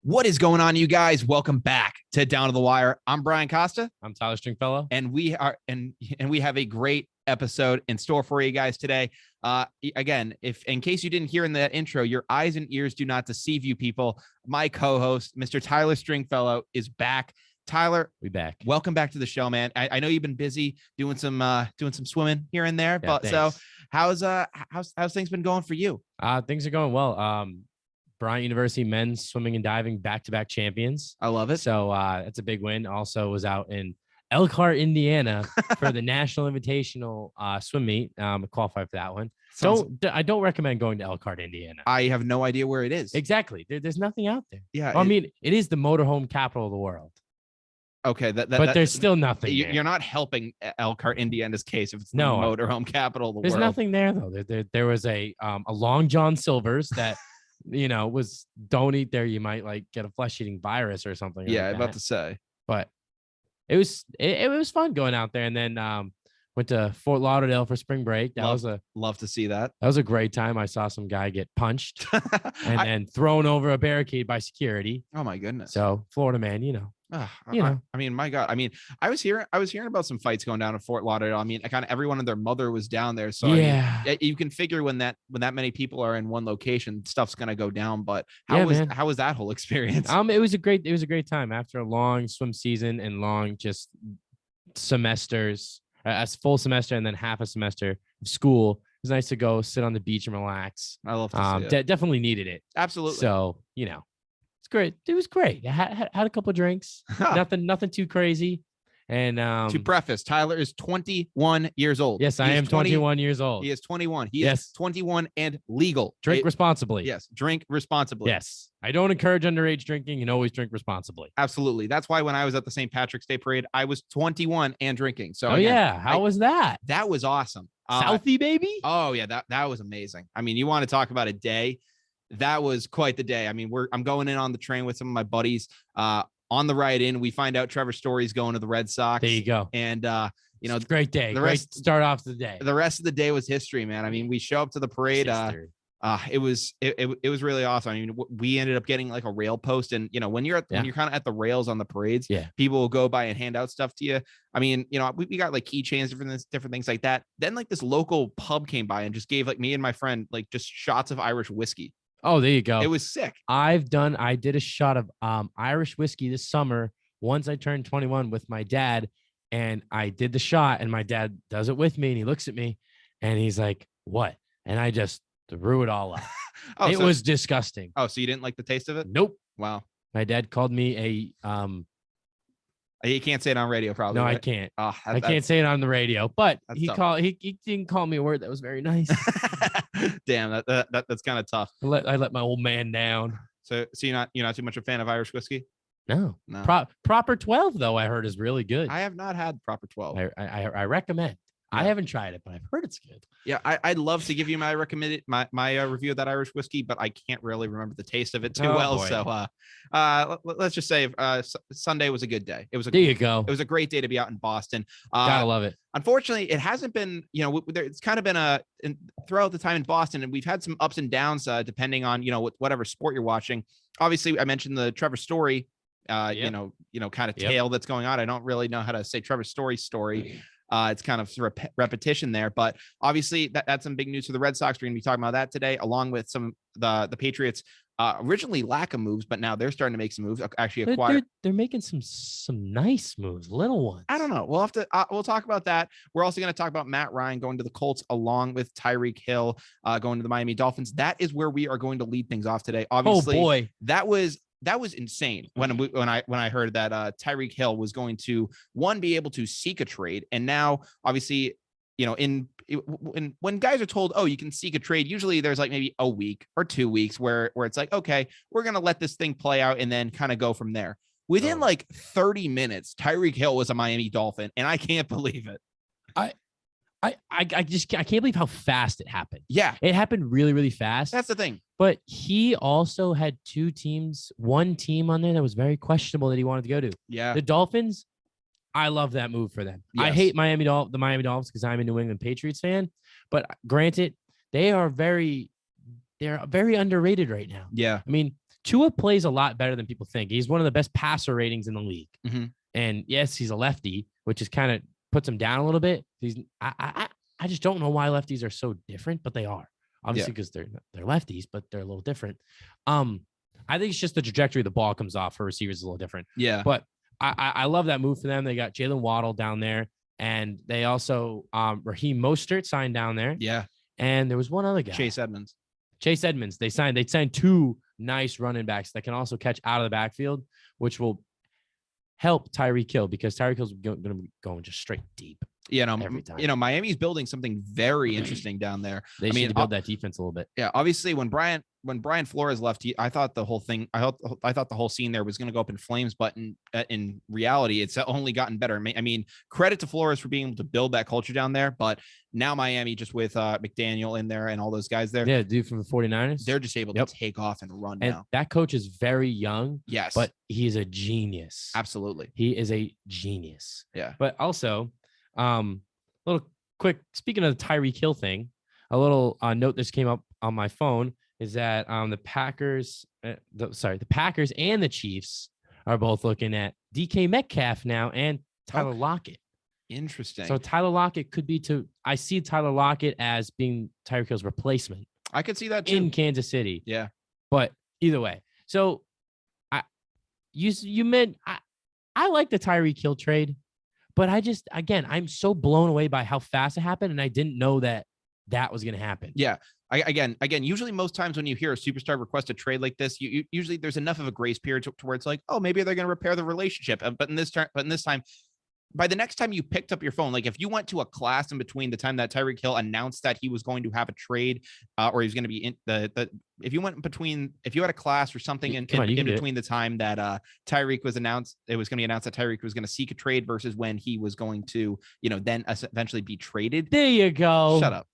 What is going on, you guys? Welcome back to Down to the Wire. I'm Brian Costa. I'm Tyler Stringfellow. And we have a great episode in store for you guys today. Again, if in case you didn't hear in that intro, your eyes and ears do not deceive you, people. My co-host, Mr. Tyler Stringfellow, is back. Tyler, we back. Welcome back to the show, man. I know you've been busy doing some swimming here and there, Yeah, but thanks. So how's things been going for you? Things are going well. Bryant University men's swimming and diving back-to-back champions. I love it. So that's a big win. Also was out in Elkhart, Indiana for the National Invitational swim meet. Qualified for that one. I don't recommend going to Elkhart, Indiana. I have no idea where it is. Exactly. There's nothing out there. Yeah. Well, it is the motorhome capital of the world. Okay, but there's still nothing. You're not helping Elkhart, Indiana's case if it's the motorhome capital of the world. There's nothing there though. There was a Long John Silver's that was don't eat there. You might like get a flesh-eating virus or something. Yeah, like I'm about to say. But it was fun going out there, and then went to Fort Lauderdale for spring break. Love to see that. That was a great time. I saw some guy get punched and then thrown over a barricade by security. Oh my goodness. So Florida man, I mean, my God. I mean, I was hearing about some fights going down in Fort Lauderdale. I mean, kind of everyone and their mother was down there. So yeah, I mean, you can figure when that many people are in one location, stuff's gonna go down. But how was that whole experience? It was a great time after a long swim season and long just semesters, a full semester and then half a semester of school. It was nice to go sit on the beach and relax. I love to see it. Definitely needed it. Absolutely. So it's great. It was great. I had a couple of drinks. Nothing too crazy. And to preface, Tyler is 21 years old. Yes, I am 21 years old. He is 21. He is 21 and legal. Drink responsibly. Yes, drink responsibly. Yes. I don't encourage underage drinking, and always drink responsibly. Absolutely. That's why when I was at the St. Patrick's Day parade, I was 21 and drinking. So how was that? That was awesome. Southie, baby. Oh yeah, that was amazing. I mean, you want to talk about a day? That was quite the day. I mean, I'm going in on the train with some of my buddies. On the ride in, we find out Trevor Story is going to the Red Sox. There you go. And it's a great day. Great start off the day. The rest of the day was history, man. I mean, we show up to the parade. It was really awesome. I mean, we ended up getting like a rail post, and when you're kind of at the rails on the parades, people will go by and hand out stuff to you. I mean, we got like keychains, different things like that. Then like this local pub came by and just gave like me and my friend like just shots of Irish whiskey. Oh, there you go. It was sick. I did a shot of Irish whiskey this summer once I turned 21 with my dad, and I did the shot, and my dad does it with me, and he looks at me and he's like, "What?" And I just threw it all up. It was disgusting. Oh, so you didn't like the taste of it? Nope. Wow. My dad called me a You can't say it on radio, probably. No, right? I can't. Oh, I can't say it on the radio, but he tough. He didn't call me a word that was very nice. Damn, that's kind of tough. I let my old man down. So you're not too much a fan of Irish whiskey? No. Proper 12 though, I heard is really good. I have not had Proper 12. I recommend. I haven't tried it, but I've heard it's good. Yeah, I'd love to give you my recommended my review of that Irish whiskey, but I can't really remember the taste of it too well. Boy. So let's just say Sunday was a good day. It was There you go. It was a great day to be out in Boston. Gotta love it. Unfortunately, it hasn't been. It's kind of been throughout the time in Boston, and we've had some ups and downs depending on whatever sport you're watching. Obviously, I mentioned the Trevor Story, kind of tale that's going on. I don't really know how to say Trevor Story's story. It's kind of repetition there, but obviously that's some big news for the Red Sox. We're going to be talking about that today, along with some the Patriots. Originally lack of moves, but now they're starting to make some moves. Actually, acquire. They're making some nice moves, little ones. I don't know. We'll have to. We'll talk about that. We're also going to talk about Matt Ryan going to the Colts, along with Tyreek Hill going to the Miami Dolphins. That is where we are going to lead things off today. Obviously, oh boy, that was insane when I heard that Tyreek Hill was going to be able to seek a trade, and now obviously when guys are told, oh, you can seek a trade, usually there's like maybe a week or 2 weeks where it's like, okay, we're gonna let this thing play out and then kind of go from there. Within like 30 minutes, Tyreek Hill was a Miami Dolphin, and I can't believe it. I can't believe how fast it happened. Yeah, it happened really, really fast. That's the thing. But he also had one team on there that was very questionable that he wanted to go to. Yeah, the Dolphins. I love that move for them. Yes. I hate the Miami Dolphins because I'm a New England Patriots fan. But granted, they're very underrated right now. Yeah, I mean, Tua plays a lot better than people think. He's one of the best passer ratings in the league. And yes, he's a lefty, which is kind of puts him down a little bit. I just don't know why lefties are so different, but they are. Obviously, because they're lefties, but they're a little different. I think it's just the trajectory the ball comes off for receivers is a little different. Yeah. But I love that move for them. They got Jalen Waddle down there, and they also Raheem Mostert signed down there. Yeah. And there was one other guy, Chase Edmonds. They signed two nice running backs that can also catch out of the backfield, which will help Tyreek Hill because Tyreek Hill's going to be going just straight deep. Every time. Miami's building something very interesting down there. They need to build that defense a little bit. Yeah, obviously when Brian Flores left, I thought the whole scene there was going to go up in flames, but in reality, it's only gotten better. I mean, credit to Flores for being able to build that culture down there, but now Miami, just with McDaniel in there and all those guys there. Yeah, dude from the 49ers. They're just able to take off and run now. That coach is very young. Yes. But he is a genius. Absolutely. He is a genius. Yeah. But also, little quick, speaking of the Tyreek Hill thing, a little note that came up on my phone is that the Packers and the Chiefs are both looking at DK Metcalf now and Tyler Lockett. Interesting. So Tyler Lockett could be I see Tyler Lockett as being Tyreek Hill's replacement. I could see that too. In Kansas City. Yeah. But either way. So you meant I like the Tyreek Hill trade, but I'm so blown away by how fast it happened. And I didn't know that was going to happen. Yeah. Again, usually most times when you hear a superstar request a trade like this, you usually there's enough of a grace period to where it's like, oh, maybe they're going to repair the relationship. But in this time, by the next time you picked up your phone, like if you went to a class in between the time that Tyreek Hill announced that he was going to have a trade, or he was going to be in if you had a class or something in between the time that Tyreek was announced, it was going to be announced that Tyreek was going to seek a trade versus when he was going to, then eventually be traded. There you go. Shut up.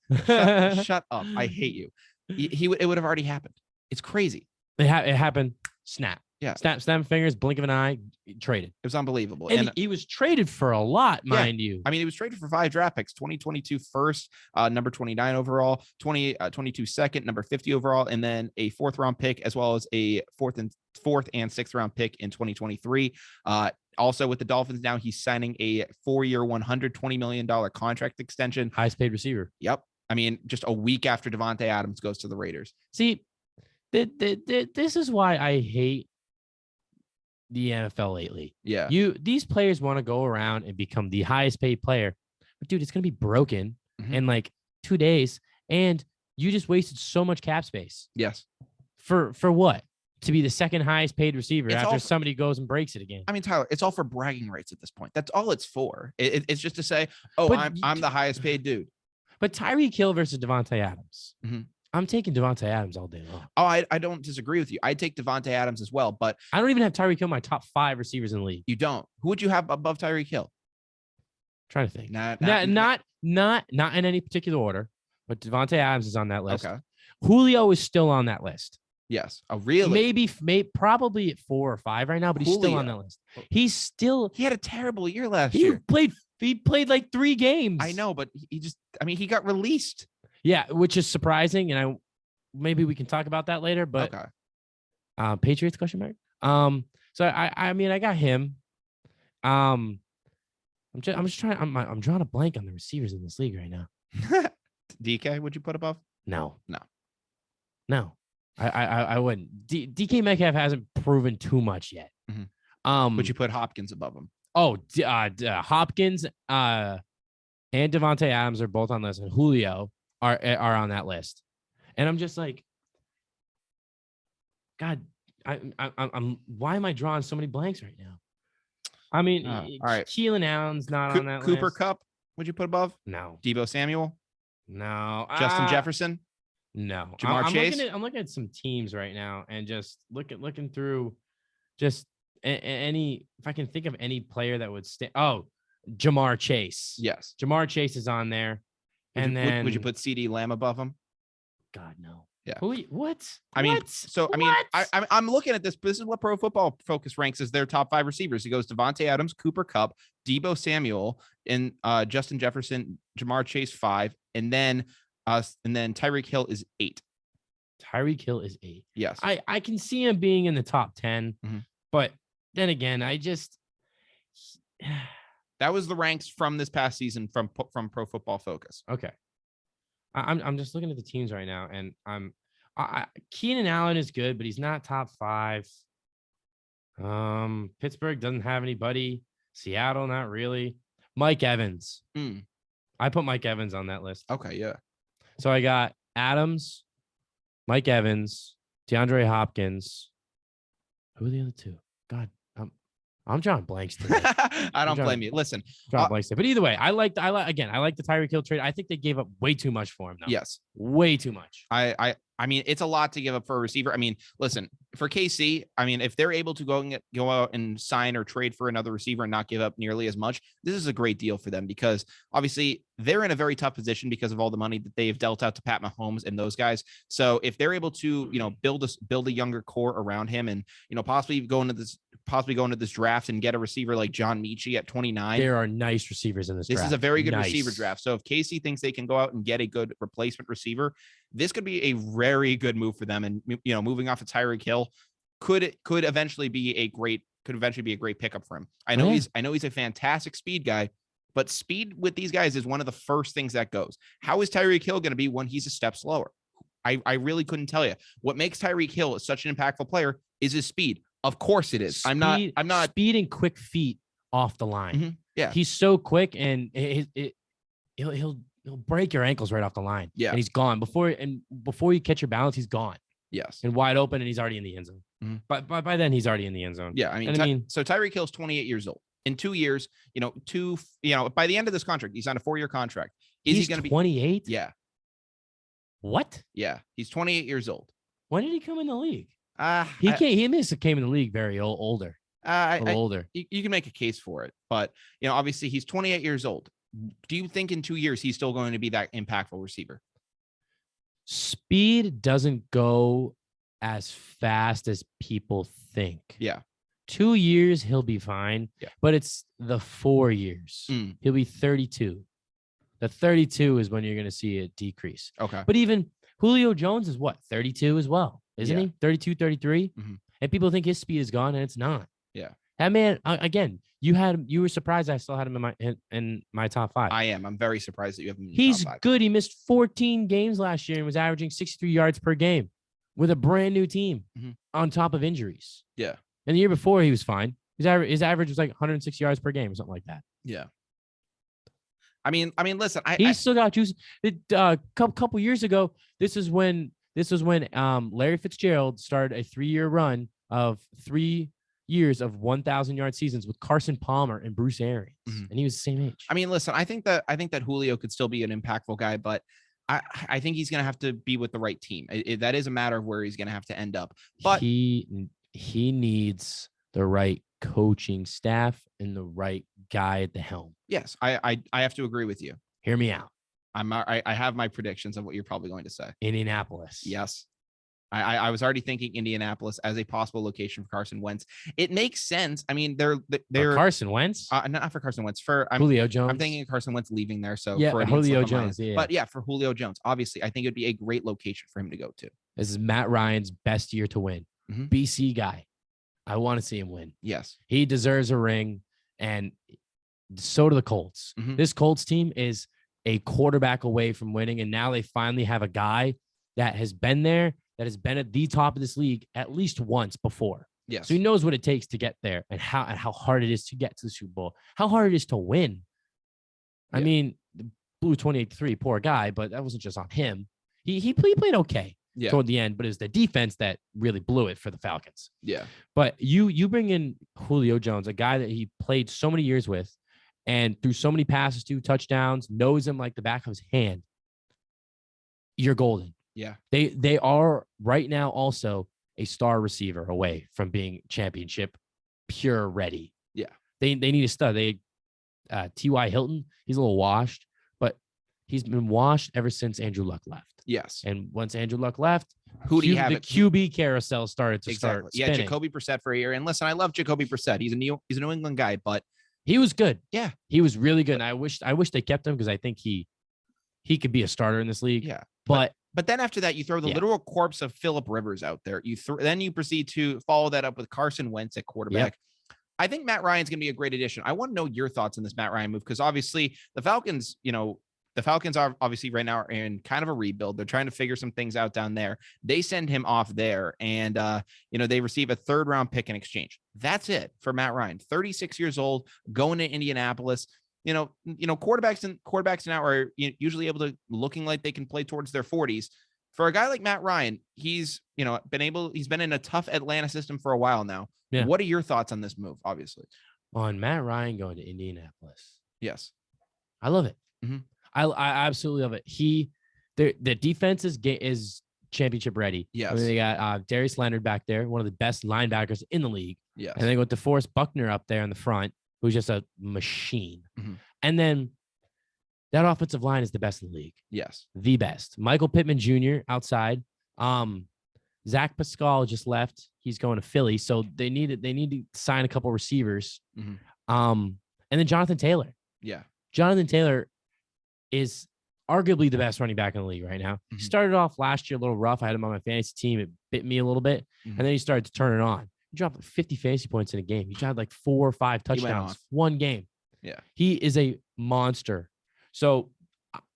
Shut up. I hate you. It would have already happened. It's crazy. It happened. Snap. Yeah. Snap fingers, blink of an eye, traded. It was unbelievable. And he was traded for a lot, mind you. I mean, he was traded for 5 draft picks, 2022 first, number 29 overall, 22 second, number 50 overall, and then a 4th round pick, as well as a 4th and 6th round pick in 2023. Also with the Dolphins now, he's signing a 4-year, $120 million contract extension. Highest paid receiver. Yep. I mean, just a week after Devante Adams goes to the Raiders. See, this is why I hate the NFL lately. Yeah. These players want to go around and become the highest paid player, but dude, it's going to be broken in like 2 days. And you just wasted so much cap space. Yes. For what? To be the second highest paid receiver after somebody goes and breaks it again. I mean, Tyler, it's all for bragging rights at this point. That's all it's for. It's just to say, oh, I'm the highest paid dude. But Tyreek Hill versus Devante Adams. I'm taking Devante Adams all day long. Oh, I don't disagree with you. I'd take Devante Adams as well, but I don't even have Tyreek Hill in my top 5 receivers in the league. You don't. Who would you have above Tyreek Hill? Trying to think. Not in any particular order, but Devante Adams is on that list. Okay. Julio is still on that list. Yes. Oh, really? Maybe probably at 4 or 5 right now, but he's still on that list. He had a terrible year last year. He played like 3 games. I know, but he got released. Yeah, which is surprising, and maybe we can talk about that later. But okay. Patriots ? So I mean I got him. I'm just trying. I'm drawing a blank on the receivers in this league right now. DK, would you put above? No. I wouldn't. DK Metcalf hasn't proven too much yet. Would you put Hopkins above him? Oh, Hopkins and Devante Adams are both on this, and Julio are on that list. And I'm just like, God, I'm why am I drawing so many blanks right now? I mean, all right. Keelan Allen's not on that Cooper list. Kupp, would you put above? No. Debo Samuel? No. Justin Jefferson? No. Jamar Chase? I'm looking at some teams right now and just looking through just any, if I can think of any player that would stay. Oh, Jamar Chase. Yes. Jamar Chase is on there. Would you put CD Lamb above him? God, no. Yeah. What? I'm looking at this. This is what Pro Football Focus ranks as their top 5 receivers. It goes Devante Adams, Cooper Kupp, Debo Samuel, and Justin Jefferson, Jamar Chase 5, and then Tyreek Hill is 8. Tyreek Hill is 8. Yes. I can see him being in the top 10, but then again, that was the ranks from this past season from Pro Football Focus. Okay. I'm just looking at the teams right now, and Keenan Allen is good, but he's not top 5. Pittsburgh doesn't have anybody. Seattle, not really. Mike Evans. I put Mike Evans on that list. Okay, yeah. So I got Adams, Mike Evans, DeAndre Hopkins. Who are the other two? God, I'm drawing blanks today. I don't blame you. Listen, blanks today. But either way, I like the Tyreek Hill trade. I think they gave up way too much for him. Though. Yes, way too much. I mean, it's a lot to give up for a receiver. I mean, listen, for KC, I mean, if they're able to go out and sign or trade for another receiver and not give up nearly as much, this is a great deal for them because obviously they're in a very tough position because of all the money that they've dealt out to Pat Mahomes and those guys. So if they're able to, build a younger core around him and, possibly go into this draft and get a receiver like John Michie at 29. There are nice receivers in this draft. This is a very good receiver draft. So if KC thinks they can go out and get a good replacement receiver, this could be a very good move for them. And, moving off of Tyreek Hill could eventually be a great pickup for him. I know he's a fantastic speed guy, but speed with these guys is one of the first things that goes. How is Tyreek Hill going to be when he's a step slower? I really couldn't tell you. What makes Tyreek Hill such an impactful player is his speed. Of course it is. I'm not speed and quick feet off the line. Yeah. He's so quick and he'll break your ankles right off the line. Yeah. And he's gone before you catch your balance, he's gone. Yes. And wide open and he's already in the end zone. But by then he's already in the end zone. Yeah. So Tyreek Hill's 28 years old. In 2 years, by the end of this contract, he's on a 4-year contract. Is he going to be 28? Yeah. What? Yeah. He's 28 years old. When did he come in the league? He came in the league very older. Older. You can make a case for it, but obviously he's 28 years old. Do you think in 2 years he's still going to be that impactful receiver? Speed doesn't go as fast as people think. Yeah. 2 years he'll be fine. Yeah. But it's the 4 years. He'll be 32. The 32 is when you're going to see a decrease. Okay. But even Julio Jones is what? 32 as well. Isn't he? 32, 33. And people think his speed is gone and it's not. Yeah. That man, again, you were surprised I still had him in my top 5. I am. I'm very surprised that you have him in He's top 5. good. He missed 14 games last year and was averaging 63 yards per game with a brand new team on top of injuries. Yeah. And the year before he was fine. His average was like 106 yards per game or something like that. Yeah. I mean, listen, he still got juice. Couple years ago, this is when Larry Fitzgerald started a 3-year run of 3 years of 1,000-yard seasons with Carson Palmer and Bruce Arians, and he was the same age. I mean, listen, I think that Julio could still be an impactful guy, but I think he's going to have to be with the right team. That is a matter of where he's going to have to end up. But he needs the right coaching staff and the right guy at the helm. Yes, I have to agree with you. Hear me out. I have my predictions of what you're probably going to say. Indianapolis. Yes. I was already thinking Indianapolis as a possible location for Carson Wentz. It makes sense. I mean, they're for Carson Wentz, not for Carson Wentz. Julio Jones. I'm thinking of Carson Wentz leaving there. So yeah, for Julio Jones. Yeah. But yeah, for Julio Jones, obviously, I think it'd be a great location for him to go to. This is Matt Ryan's best year to win. BC guy. I want to see him win. Yes, he deserves a ring, and so do the Colts. This Colts team is a quarterback away from winning, and now they finally have a guy that has been there, that has been at the top of this league at least once before. Yes. So he knows what it takes to get there and how hard it is to get to the Super Bowl, how hard it is to win. Yeah. I mean, the blew 28-3, poor guy, but that wasn't just on him. He played okay toward the end, but it was the defense that really blew it for the Falcons. Yeah. But you bring in Julio Jones, a guy that he played so many years with and threw so many passes to, touchdowns, knows him like the back of his hand. You're golden. Yeah. They are right now also a star receiver away from being championship pure ready. Yeah. They need a stud. T.Y. Hilton, he's a little washed, but he's been washed ever since Andrew Luck left. Yes. And once Andrew Luck left, who do you have? The QB carousel started to start spinning. Yeah, Jacoby Brissett for a year. And listen, I love Jacoby Brissett. He's a New England guy, but he was good. Yeah. He was really good. And I wish they kept him because I think he could be a starter in this league. Yeah. But But then after that, you throw the literal corpse of Phillip Rivers out there. Then you proceed to follow that up with Carson Wentz at quarterback. I think Matt Ryan's going to be a great addition. I want to know your thoughts on this Matt Ryan move, because obviously the Falcons, the Falcons are obviously right now in kind of a rebuild. They're trying to figure some things out down there. They send him off there, and they receive a 3rd-round pick in exchange. That's it for Matt Ryan. 36 years old, going to Indianapolis. Quarterbacks now are usually able to looking like they can play towards their 40s. For a guy like Matt Ryan, he's been in a tough Atlanta system for a while now. Yeah. What are your thoughts on this move? Obviously, on Matt Ryan going to Indianapolis. Yes, I love it. Mm-hmm. I absolutely love it. The defense is championship ready. Yes, I mean, they got Darius Leonard back there, one of the best linebackers in the league. Yes, and they go DeForest Buckner up there in the front, who's just a machine. Mm-hmm. And then that offensive line is the best in the league. Yes, the best. Michael Pittman Jr. outside. Zach Pascal just left. He's going to Philly, so they need to sign a couple receivers. Mm-hmm. And then Jonathan Taylor. Yeah, Jonathan Taylor is arguably the best running back in the league right now. Mm-hmm. He started off last year a little rough. I had him on my fantasy team. It bit me a little bit, and then he started to turn it on. He dropped 50 fantasy points in a game. He had like 4 or 5 touchdowns one game. Yeah, he is a monster. So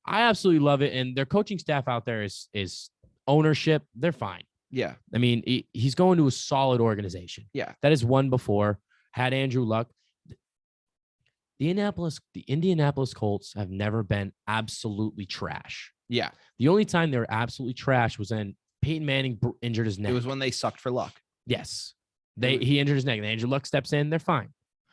I absolutely love it. And their coaching staff out there is ownership. They're fine. Yeah. I mean, he's going to a solid organization. Yeah. That has won before, had Andrew Luck. The Indianapolis Colts have never been absolutely trash. Yeah. The only time they were absolutely trash was when Peyton Manning injured his neck. It was when they sucked for Luck. Yes. He injured his neck. And Andrew Luck steps in, they're fine.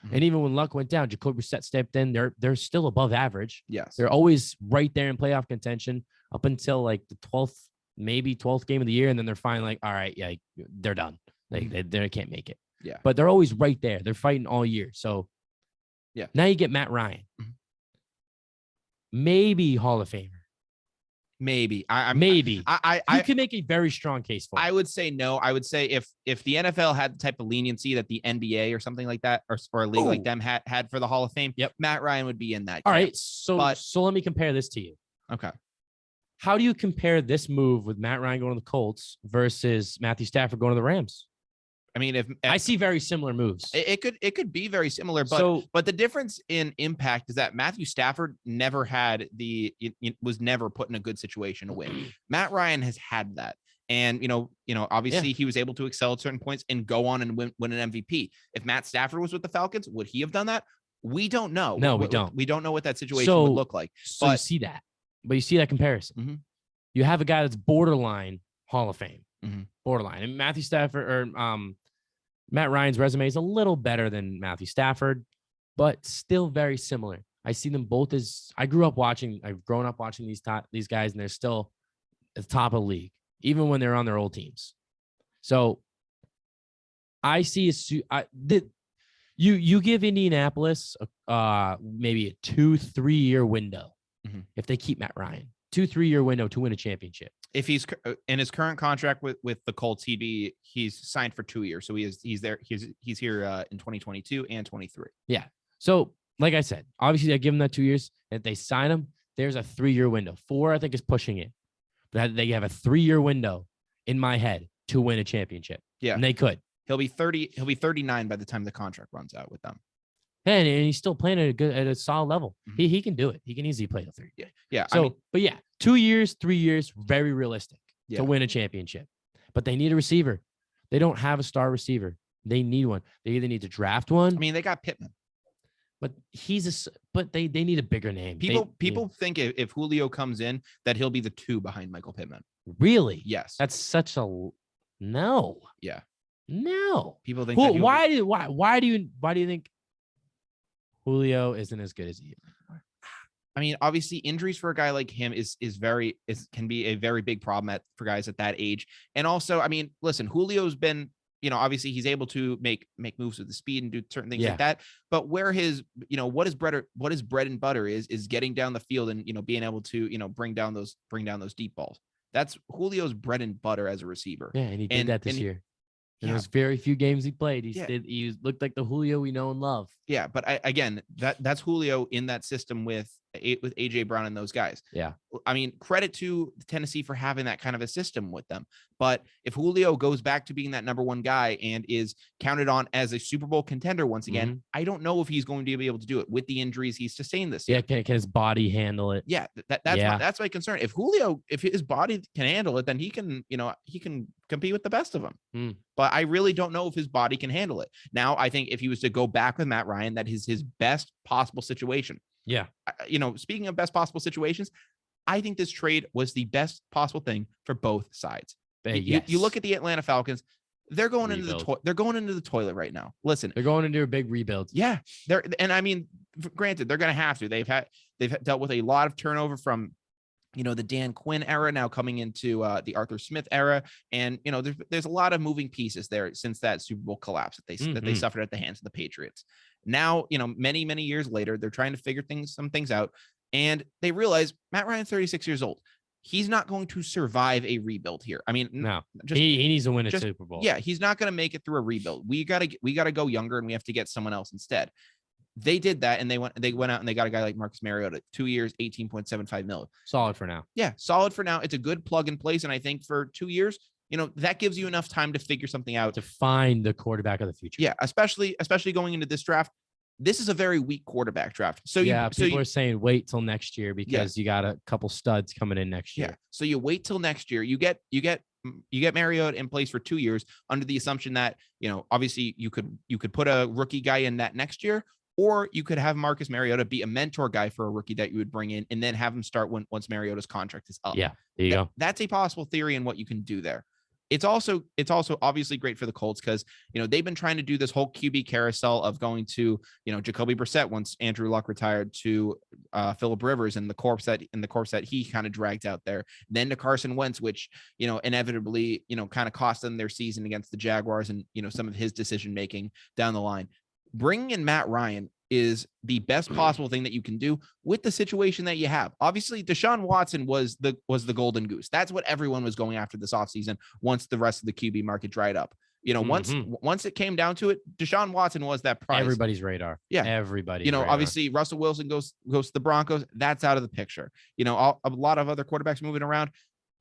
Mm-hmm. And even when Luck went down, Jacoby Brissett stepped in. They're still above average. Yes. They're always right there in playoff contention up until like the 12th game of the year. And then they're finally like, all right, yeah, they're done. They can't make it. Yeah. But they're always right there. They're fighting all year. So yeah. Now you get Matt Ryan. Mm-hmm. Maybe Hall of Famer. Maybe. You can make a very strong case for it. I would say no. I would say if the NFL had the type of leniency that the NBA or something like that, or a league like them had for the Hall of Fame, Matt Ryan would be in that. All right. So let me compare this to you. Okay. How do you compare this move with Matt Ryan going to the Colts versus Matthew Stafford going to the Rams? I mean, if I see very similar moves, it could be very similar, but the difference in impact is that Matthew Stafford never had was never put in a good situation to win. Matt Ryan has had that. And, obviously he was able to excel at certain points and go on and win an MVP. If Matt Stafford was with the Falcons, would he have done that? We don't know. No, we don't. We don't know what that situation would look like. So you see that comparison. Mm-hmm. You have a guy that's borderline Hall of Fame, borderline. And Matthew Stafford or Matt Ryan's resume is a little better than Matthew Stafford, but still very similar. I see them both as I've grown up watching these guys, and they're still at the top of the league, even when they're on their old teams. So I see you give Indianapolis maybe a 2-3 year window if they keep Matt Ryan. 2-3 year window to win a championship. If he's in his current contract with the Colts, he's signed for 2 years. So he's here in 2022 and 23. Yeah. So like I said, obviously I give him that 2 years. If they sign him, there's a 3 year window. 4, I think, is pushing it. But they have a 3 year window in my head to win a championship. Yeah. And they could. He'll be 30. He'll be 39 by the time the contract runs out with them. And he's still playing at a solid level. He can do it. He can easily play the 3. Yeah. So, but yeah, 2 years, 3 years, very realistic to win a championship. But they need a receiver. They don't have a star receiver. They need one. They either need to draft one. I mean, they got Pittman, but they need a bigger name. People think if Julio comes in that he'll be the 2 behind Michael Pittman. Really? Yes. That's such a no. Yeah. No. People think. Why do you think Julio isn't as good as he is? I mean, obviously injuries for a guy like him can be a very big problem for guys at that age. And also, I mean, listen, Julio's been, obviously he's able to make moves with the speed and do certain things like that. But where his, what his bread and butter is getting down the field and, being able to, bring down those deep balls. That's Julio's bread and butter as a receiver. Yeah. And he did that this year. In those very few games he played, he looked like the Julio we know and love. Yeah, but again, that's Julio in that system with with AJ Brown and those guys. Yeah. I mean, credit to Tennessee for having that kind of a system with them. But if Julio goes back to being that number one guy and is counted on as a Super Bowl contender once again, I don't know if he's going to be able to do it with the injuries he's sustained this year. Yeah, can his body handle it? Yeah, that's my concern. If his body can handle it, then he can compete with the best of them. But I really don't know if his body can handle it. Now, I think if he was to go back with Matt Ryan, that is his best possible situation. Yeah. Speaking of best possible situations, I think this trade was the best possible thing for both sides. You look at the Atlanta Falcons, they're going into the toilet right now. Listen, they're going into a big rebuild. Yeah. I mean, granted, they're going to have to. They've dealt with a lot of turnover from the Dan Quinn era now coming into the Arthur Smith era. And, there's a lot of moving pieces there since that Super Bowl collapse that they suffered at the hands of the Patriots. Now, many, many years later, they're trying to figure some things out. And they realize Matt Ryan's 36 years old. He's not going to survive a rebuild here. I mean, no, he needs to win a Super Bowl. Yeah, he's not going to make it through a rebuild. We gotta go younger, and we have to get someone else instead. They did that, and they went out and they got a guy like Marcus Mariota, 2 years, $18.75 million. Solid for now. Yeah, solid for now. It's a good plug and place, and I think for 2 years, that gives you enough time to figure something out, to find the quarterback of the future. Yeah, especially going into this draft. This is a very weak quarterback draft. So people are saying wait till next year because you got a couple studs coming in next year. Yeah. So you wait till next year. You get Mariota in place for 2 years under the assumption that, obviously you could put a rookie guy in that next year, or you could have Marcus Mariota be a mentor guy for a rookie that you would bring in and then have him start once Mariota's contract is up. Yeah. There you go. That's a possible theory in what you can do there. It's also obviously great for the Colts because, they've been trying to do this whole QB carousel of going to, Jacoby Brissett once Andrew Luck retired, to Phillip Rivers and the corpse that he kind of dragged out there, then to Carson Wentz, which, inevitably, kind of cost them their season against the Jaguars and, some of his decision making down the line. Bringing in Matt Ryan is the best possible thing that you can do with the situation that you have. Obviously, Deshaun Watson was the golden goose. That's what everyone was going after this offseason once the rest of the QB market dried up. Once it came down to it, Deshaun Watson was that prize. Everybody's radar. Yeah. Everybody. Obviously Russell Wilson goes to the Broncos. That's out of the picture. A lot of other quarterbacks moving around.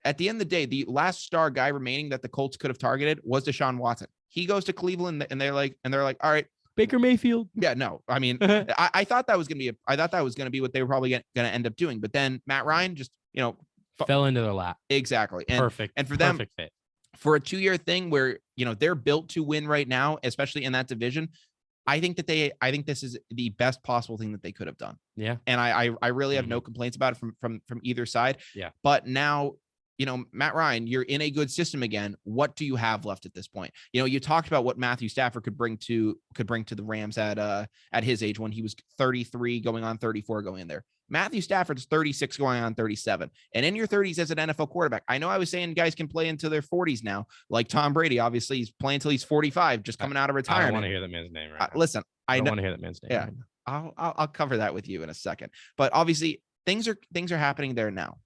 At the end of the day, the last star guy remaining that the Colts could have targeted was Deshaun Watson. He goes to Cleveland and they're like, all right, Baker Mayfield. Yeah, no, I mean, I thought that was going to be what they were probably going to end up doing. But then Matt Ryan just, fell into their lap. Exactly. And, perfect. And for them, perfect fit. For a 2-year thing where, they're built to win right now, especially in that division. I think this is the best possible thing that they could have done. Yeah. And I really have no complaints about it from either side. Yeah. But now, Matt Ryan, you're in a good system again. What do you have left at this point? You talked about what Matthew Stafford could bring to the Rams at his age when he was 33 going on 34 going in there. Matthew Stafford's 36 going on 37. And in your 30s as an NFL quarterback, I know I was saying guys can play into their 40s now, like Tom Brady. Obviously, he's playing until he's 45, just coming out of retirement. I don't want to hear that man's name right now. Listen, I don't want to hear that man's name. Yeah, right now. I'll cover that with you in a second. But obviously, things are happening there now.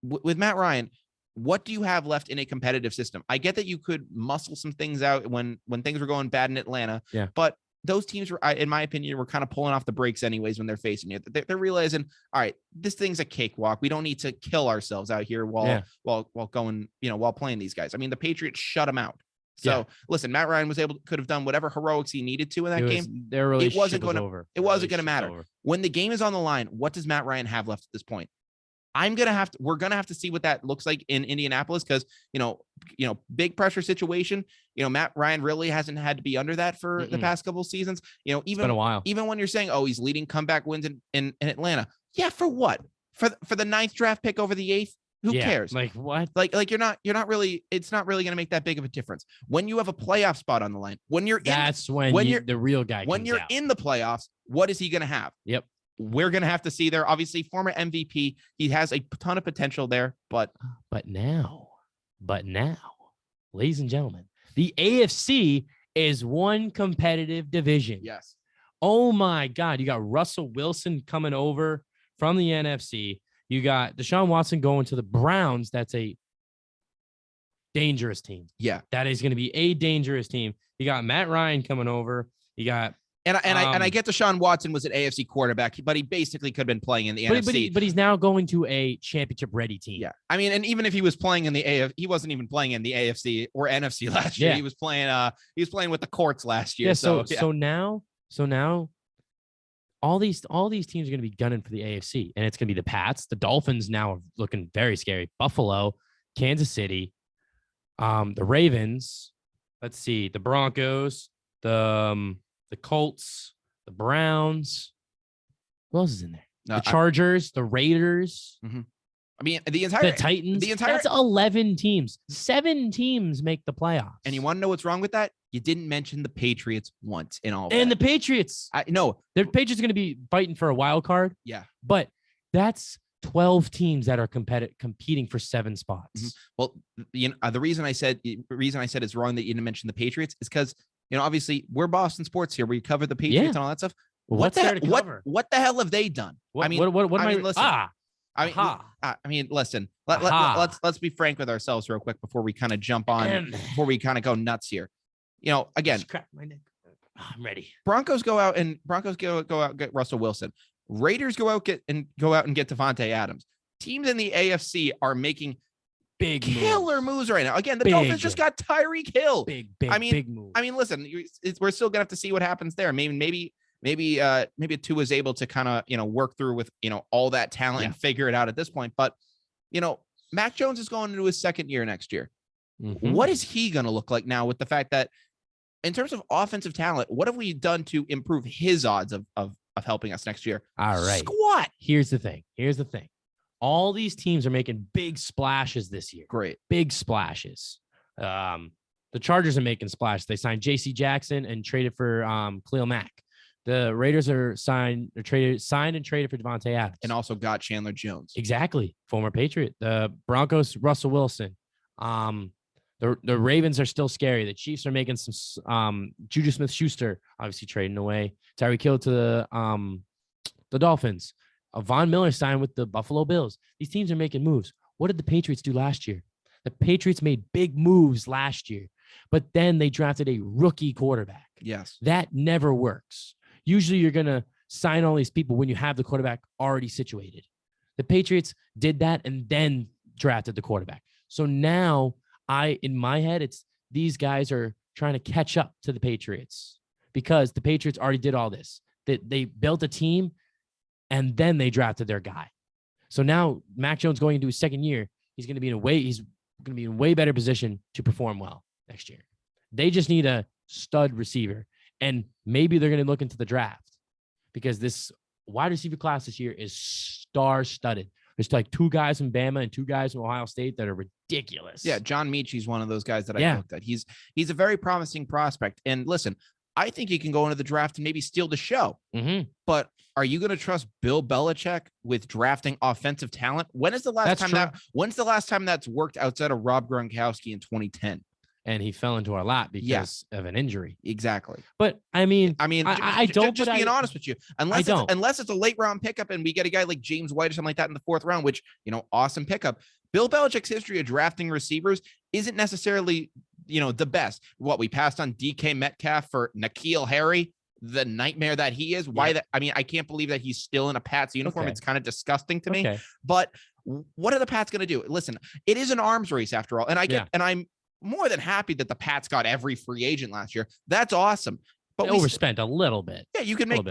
With Matt Ryan, what do you have left in a competitive system? I get that you could muscle some things out when things were going bad in Atlanta. Yeah. But those teams were, in my opinion, were kind of pulling off the brakes anyways when they're facing you. They're realizing, all right, this thing's a cakewalk. We don't need to kill ourselves out here while going, while playing these guys. I mean, the Patriots shut them out. So listen, Matt Ryan could have done whatever heroics he needed to in that game. It wasn't going to matter. When the game is on the line, what does Matt Ryan have left at this point? we're going to have to see what that looks like in Indianapolis. Cause big pressure situation, Matt Ryan really hasn't had to be under that for the past couple of seasons, even it's been a while. Even when you're saying, oh, he's leading comeback wins in Atlanta. Yeah. For what? For the 9th draft pick over the 8th. Who cares? Like what? Like you're not really, it's not really going to make that big of a difference when you have a playoff spot on the line, when you're the real guy, when you're in the playoffs, what is he going to have? Yep. We're going to have to see there. Obviously, former MVP. He has a ton of potential there, but now, ladies and gentlemen, the AFC is one competitive division. Yes. Oh my God. You got Russell Wilson coming over from the NFC. You got Deshaun Watson going to the Browns. That's a dangerous team. Yeah. That is going to be a dangerous team. You got Matt Ryan coming over. You got And I get Deshaun Watson was an AFC quarterback, but he basically could have been playing in the NFC. But he's now going to a championship ready team. Yeah. I mean, and even if he was playing in the AFC, he wasn't even playing in the AFC or NFC last year. Yeah. He was playing with the Colts last year. Yeah. So now all these teams are going to be gunning for the AFC, and it's going to be the Pats. The Dolphins now are looking very scary. Buffalo, Kansas City, the Ravens. Let's see, the Broncos, the Colts, the Browns. Who else is in there? The Chargers, the Raiders. I mean, the Titans. That's 11 teams. 7 teams make the playoffs. And you want to know what's wrong with that? You didn't mention the Patriots once in all of and that. The Patriots. No. The Patriots are going to be fighting for a wild card. Yeah. But that's 12 teams that are competing for 7 spots. Well, the reason I said it's wrong that you didn't mention the Patriots is because, obviously we're Boston sports here. We cover the Patriots and all that stuff. Well, what's there to cover? What the hell have they done? Listen, let's be frank with ourselves real quick before we kind of jump on, before we kind of go nuts here. Again, just crack my neck. I'm ready. Broncos go out and get Russell Wilson. Raiders go out and get Devante Adams. Teams in the AFC are making big killer moves right now. Again, the Dolphins just got Tyreek Hill. Big move. I mean, listen, we're still gonna have to see what happens there. Maybe Tua is able to kind of work through with all that talent and figure it out at this point. But Mac Jones is going into his second year next year. What is he going to look like now with the fact that in terms of offensive talent, what have we done to improve his odds of helping us next year? All right. Squat. Here's the thing. All these teams are making big splashes this year. Great. Big splashes. The Chargers are making splashes. They signed J.C. Jackson and traded for Khalil Mack. The Raiders are signed and traded for Devante Adams. And also got Chandler Jones. Exactly. Former Patriot. The Broncos, Russell Wilson. The Ravens are still scary. The Chiefs are making some Juju Smith-Schuster, obviously trading away. Tyreek Hill to the Dolphins. Von Miller signed with the Buffalo Bills. These teams are making moves. What did the Patriots do last year? The Patriots made big moves last year, but then they drafted a rookie quarterback. Yes. That never works. Usually you're going to sign all these people when you have the quarterback already situated. The Patriots did that and then drafted the quarterback. So now in my head, it's these guys are trying to catch up to the Patriots because the Patriots already did all this. They built a team and then they drafted their guy. So now Mac Jones going into his second year, he's going to be in a way better position to perform well next year. They just need a stud receiver. And maybe they're going to look into the draft because this wide receiver class this year is star-studded. There's like 2 guys from Bama and 2 guys from Ohio State that are ridiculous. Yeah, John Mechie's one of those guys that I looked at. He's a very promising prospect. And listen, I think he can go into the draft and maybe steal the show. But are you going to trust Bill Belichick with drafting offensive talent? When's the last time that's worked outside of Rob Gronkowski in 2010? And he fell into our lap because of an injury. Exactly. But I don't. Just being honest with you, unless it's a late round pickup and we get a guy like James White or something like that in the 4th round, which awesome pickup. Bill Belichick's history of drafting receivers isn't necessarily the best. We passed on DK Metcalf for N'Keal Harry, the nightmare that he is. I can't believe that he's still in a Pats uniform. It's kind of disgusting to me. But what are the Pats going to do? Listen, it is an arms race after all, and I'm more than happy that the Pats got every free agent last year. That's awesome. But we overspent a little bit. Yeah, you can make.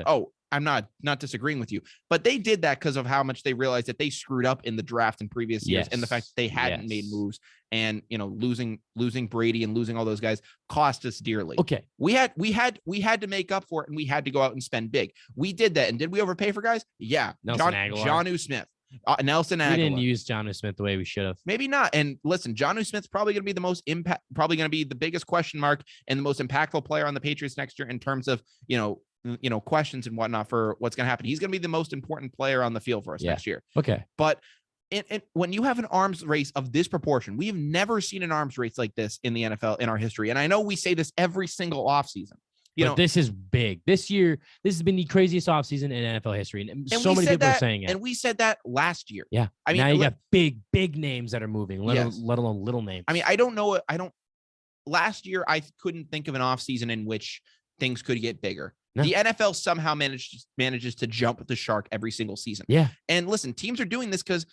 I'm not disagreeing with you, but they did that because of how much they realized that they screwed up in the draft in previous years, and the fact that they hadn't made moves, and losing Brady and losing all those guys cost us dearly. Okay, we had to make up for it, and we had to go out and spend big. We did that, and did we overpay for guys? Yeah, Jonnu Smith. Nelson Aguilar. We didn't use Jonnu Smith the way we should have. Maybe not. And listen, Jonnu Smith's probably going to be the most probably going to be the biggest question mark and the most impactful player on the Patriots next year in terms of, questions and whatnot for what's going to happen. He's going to be the most important player on the field for us next year. Okay. But when you have an arms race of this proportion, we have never seen an arms race like this in the NFL in our history. And I know we say this every single offseason. This is big. This year, this has been the craziest offseason in NFL history. And so many people are saying it. And we said that last year. Yeah. I mean, now you got big names that are moving, let alone little names. I mean, last year, I couldn't think of an offseason in which things could get bigger. No. The NFL somehow manages to jump the shark every single season. Yeah. And listen, teams are doing this because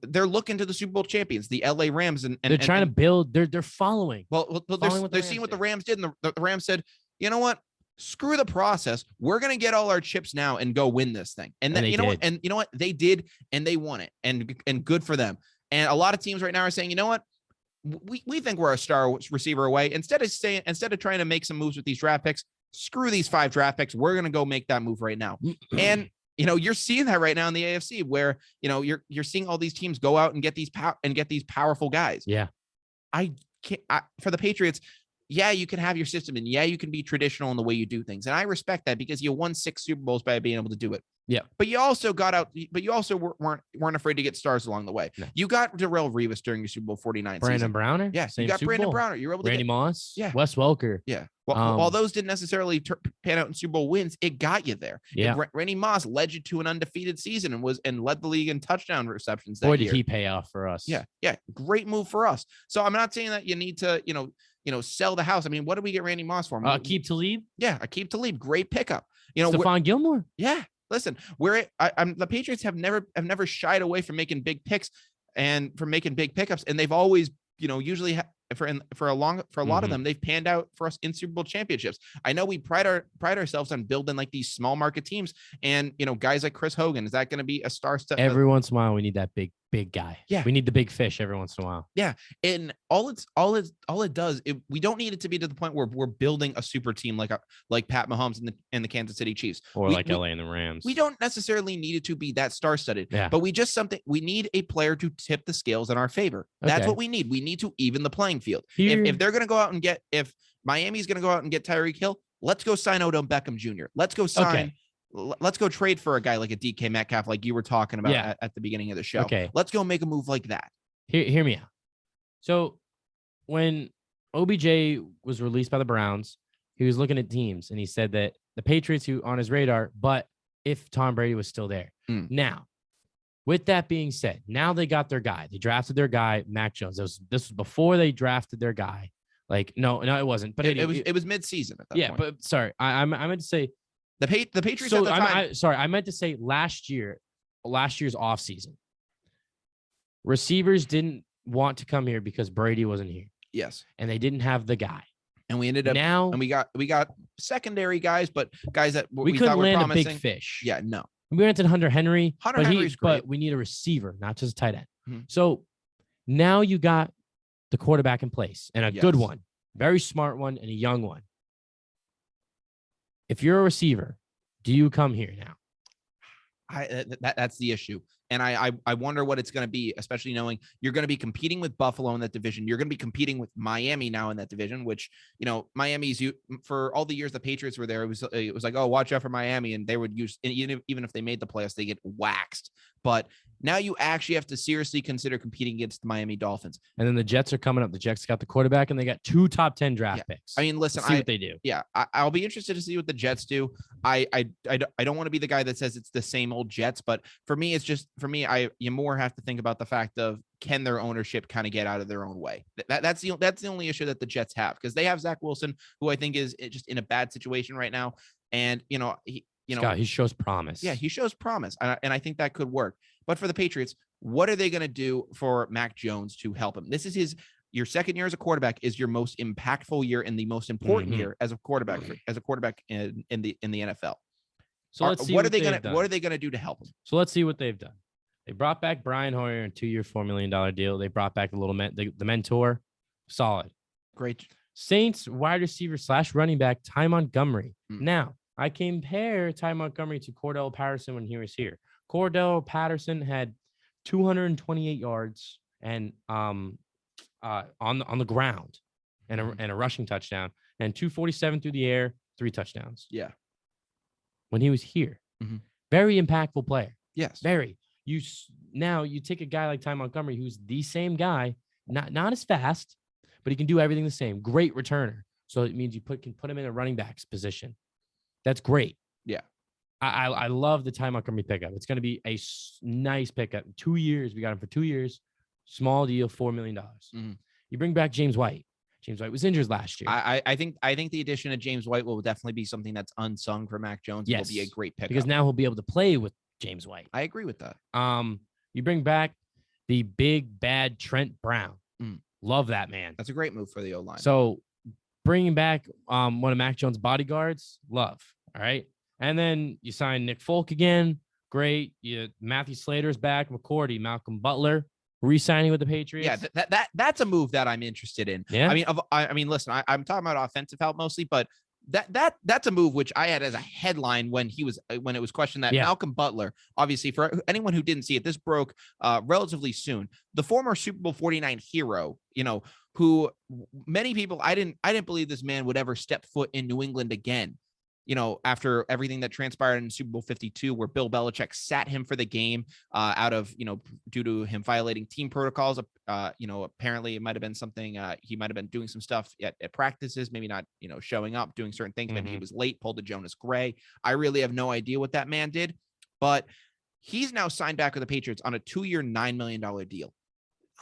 they're looking to the Super Bowl champions, the LA Rams, and they're trying to build. They're following. Well, they're seeing what the Rams did, and the Rams said, you know what? Screw the process. We're gonna get all our chips now and go win this thing. And then you know what? They did, and they won it, and good for them. And a lot of teams right now are saying, you know what? We think we're a star receiver away. Instead of trying to make some moves with these draft picks, screw these 5 draft picks. We're gonna go make that move right now. And you're seeing that right now in the AFC, where you're seeing all these teams go out and get these powerful guys. Yeah, for the Patriots. Yeah, you can have your system, and yeah, you can be traditional in the way you do things, and I respect that because you won 6 Super Bowls by being able to do it. Yeah, but you also weren't afraid to get stars along the way. No. You got Darrelle Revis during your Super Bowl 49 Brandon season. Browner, yeah, you got Super Brandon Bowl. Browner. You were able to Randy Moss, yeah, Wes Welker, yeah. Well, while those didn't necessarily pan out in Super Bowl wins, it got you there. Yeah, Randy Moss led you to an undefeated season and led the league in touchdown receptions. That boy, year. did he pay off for us? Yeah, great move for us. So I'm not saying that you need to sell the house. I mean, what did we get Randy Moss for? Aqib Talib. Yeah, Aqib Talib, great pickup. Stephon Gilmore. Yeah, listen, the Patriots have never shied away from making big picks and from making big pickups, and they've always, usually for a lot of them, they've panned out for us in Super Bowl championships. I know we pride ourselves on building like these small market teams, and guys like Chris Hogan, is that going to be a star? Every once in a while, we need that big guy. Yeah, we need the big fish every once in a while. Yeah, and all it does, we don't need it to be to the point where we're building a super team like Pat Mahomes and the Kansas City Chiefs, or like LA and the Rams. We don't necessarily need it to be that star-studded. Yeah. But we need a player to tip the scales in our favor. That's what we need. We need to even the playing field. If they're going to go out and if Miami's going to go out and get Tyreek Hill, let's go sign Odell Beckham Jr. Let's go sign. Okay. Let's go trade for a guy like a DK Metcalf, like you were talking about at the beginning of the show. Okay. Let's go make a move like that. Hear me out. So when OBJ was released by the Browns, he was looking at teams and he said that the Patriots who on his radar, but if Tom Brady was still there. Now, with that being said, now they got their guy. They drafted their guy, Mac Jones. This was before they drafted their guy. Like, no, it wasn't. But it was mid-season at that point. Yeah, but sorry, I meant to say the Patriots at the time. I meant to say last year's offseason. Receivers didn't want to come here because Brady wasn't here. Yes. And they didn't have the guy. And we ended up and we got secondary guys, but guys that we couldn't land a big fish. Yeah, no. We rented Hunter Henry. Henry's great. But we need a receiver, not just a tight end. Mm-hmm. So now you got the quarterback in place and a good one, very smart one, and a young one. If you're a receiver, do you come here now? That's the issue. And I wonder what it's going to be, especially knowing you're going to be competing with Buffalo in that division. You're going to be competing with Miami now in that division, which, Miami's for all the years the Patriots were there. It was like, oh, watch out for Miami. And they would use, even if they made the playoffs, they get waxed. But now you actually have to seriously consider competing against the Miami Dolphins. And then the Jets are coming up. The Jets got the quarterback and they got 2 top 10 draft picks. I mean, listen, see what they do. Yeah. I'll be interested to see what the Jets do. I don't want to be the guy that says it's the same old Jets, but for me, you more have to think about the fact of, can their ownership kind of get out of their own way? That's the only issue that the Jets have, because they have Zach Wilson, who I think is just in a bad situation right now. And, he shows promise. Yeah, he shows promise. And I think that could work. But for the Patriots, what are they going to do for Mac Jones to help him? This is your second year as a quarterback is your most impactful year and the most important year as a quarterback in the NFL. So let's see what are they going to do to help him? So let's see what they've done. They brought back Brian Hoyer in a 2-year, $4 million deal. They brought back the mentor. Solid. Great. Saints wide receiver / running back Ty Montgomery. Now, I compare Ty Montgomery to Cordell Patterson when he was here. Cordell Patterson had 228 yards and on the ground and a rushing touchdown, and 247 through the air, 3 touchdowns. Yeah. When he was here, very impactful player. Yes. Very. Now you take a guy like Ty Montgomery, who's the same guy, not as fast, but he can do everything the same. Great returner. So it means you can put him in a running back's position. That's great. Yeah. I love the Ty Montgomery pickup. It's going to be a nice pickup. 2 years. We got him for 2 years. Small deal, $4 million. You bring back James White. James White was injured last year. I think the addition of James White will definitely be something that's unsung for Mac Jones. Yes, It'll be a great pickup because now he'll be able to play with James White. I agree with that. You bring back the big bad Trent Brown. Love that man. That's a great move for the O-line. So bringing back one of Mac Jones' bodyguards, love. All right. And then you sign Nick Folk again. Great. Matthew Slater's back. McCourty, Malcolm Butler, re-signing with the Patriots. Yeah, that's a move that I'm interested in. Yeah. I mean, listen, I'm talking about offensive help mostly, but that's a move which I had as a headline when it was questioned that Malcolm Butler, obviously for anyone who didn't see it, this broke relatively soon. The former Super Bowl 49 hero, who many people, I didn't believe this man would ever step foot in New England again. After everything that transpired in Super Bowl 52, where Bill Belichick sat him for the game out of, due to him violating team protocols. Apparently it might have been something, he might have been doing some stuff at practices, maybe not, showing up, doing certain things. Maybe he was late, pulled a Jonas Gray. I really have no idea what that man did, but he's now signed back with the Patriots on a 2-year, $9 million deal.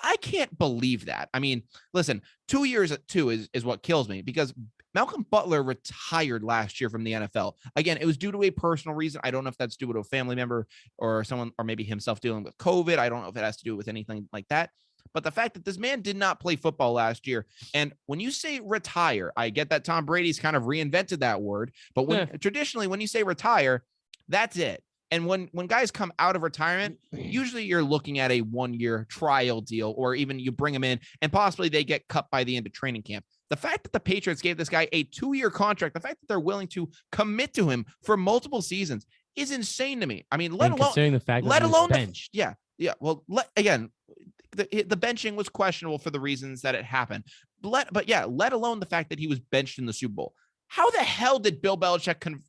I can't believe that. I mean, listen, 2 years at 2 is what kills me, because Malcolm Butler retired last year from the NFL. Again, it was due to a personal reason. I don't know if that's due to a family member or someone, or maybe himself dealing with COVID. I don't know if it has to do with anything like that. But the fact that this man did not play football last year, and when you say retire, I get that Tom Brady's kind of reinvented that word, but traditionally when you say retire, that's it. And when guys come out of retirement, usually you're looking at a 1-year trial deal, or even you bring them in and possibly they get cut by the end of training camp. The fact that the Patriots gave this guy a 2-year contract, the fact that they're willing to commit to him for multiple seasons is insane to me. I mean, let alone considering the fact that he was benched. Yeah. Well, again, the benching was questionable for the reasons that it happened. Let alone the fact that he was benched in the Super Bowl. How the hell did Bill Belichick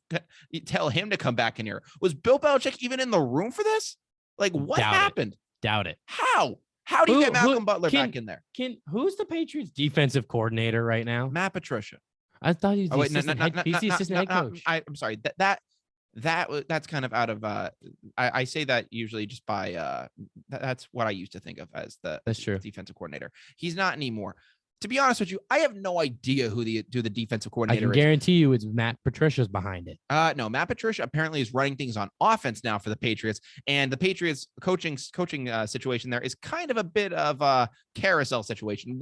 tell him to come back in here? Was Bill Belichick even in the room for this? Like, what happened? Doubt it. How? How do you get Malcolm Butler back in there? Who's the Patriots defensive coordinator right now? Matt Patricia. I thought he was the assistant head coach. I'm sorry. That's kind of out of I say that usually just by that's what I used to think of as that's true. Defensive coordinator. He's not anymore. To be honest with you, I have no idea who the defensive coordinator is. I can guarantee you it's Matt Patricia's behind it. No, Matt Patricia apparently is running things on offense now for the Patriots, and the Patriots coaching situation there is kind of a bit of a carousel situation.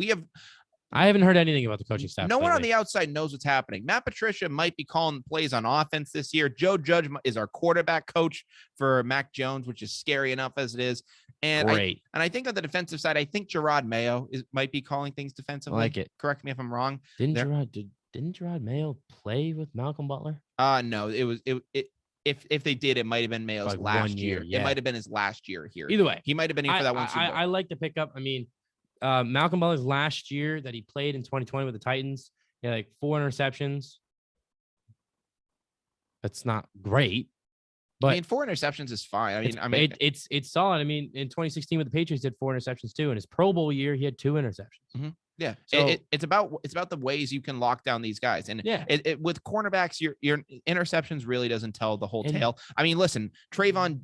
I haven't heard anything about the coaching staff. No one on the outside knows what's happening. Matt Patricia might be calling plays on offense this year. Joe Judge is our quarterback coach for Mac Jones, which is scary enough as it is. And I think on the defensive side, I think Gerard Mayo might be calling things defensively. I like it. Correct me if I'm wrong. Didn't Gerard Mayo play with Malcolm Butler? No, if they did, it might have been Mayo's last year. Yeah. It might have been his last year here. Either way, he might have been in for that one. I like to pick up. I mean, Malcolm Butler's last year that he played in 2020 with the Titans, he had like 4 interceptions. That's not great, but I mean, 4 interceptions is fine. It's solid. I mean, in 2016 with the Patriots, he had 4 interceptions too. In his Pro Bowl year, he had 2 interceptions. Mm-hmm. Yeah, so it's about the ways you can lock down these guys, and with cornerbacks, your interceptions really doesn't tell the whole tale. I mean, listen, Trayvon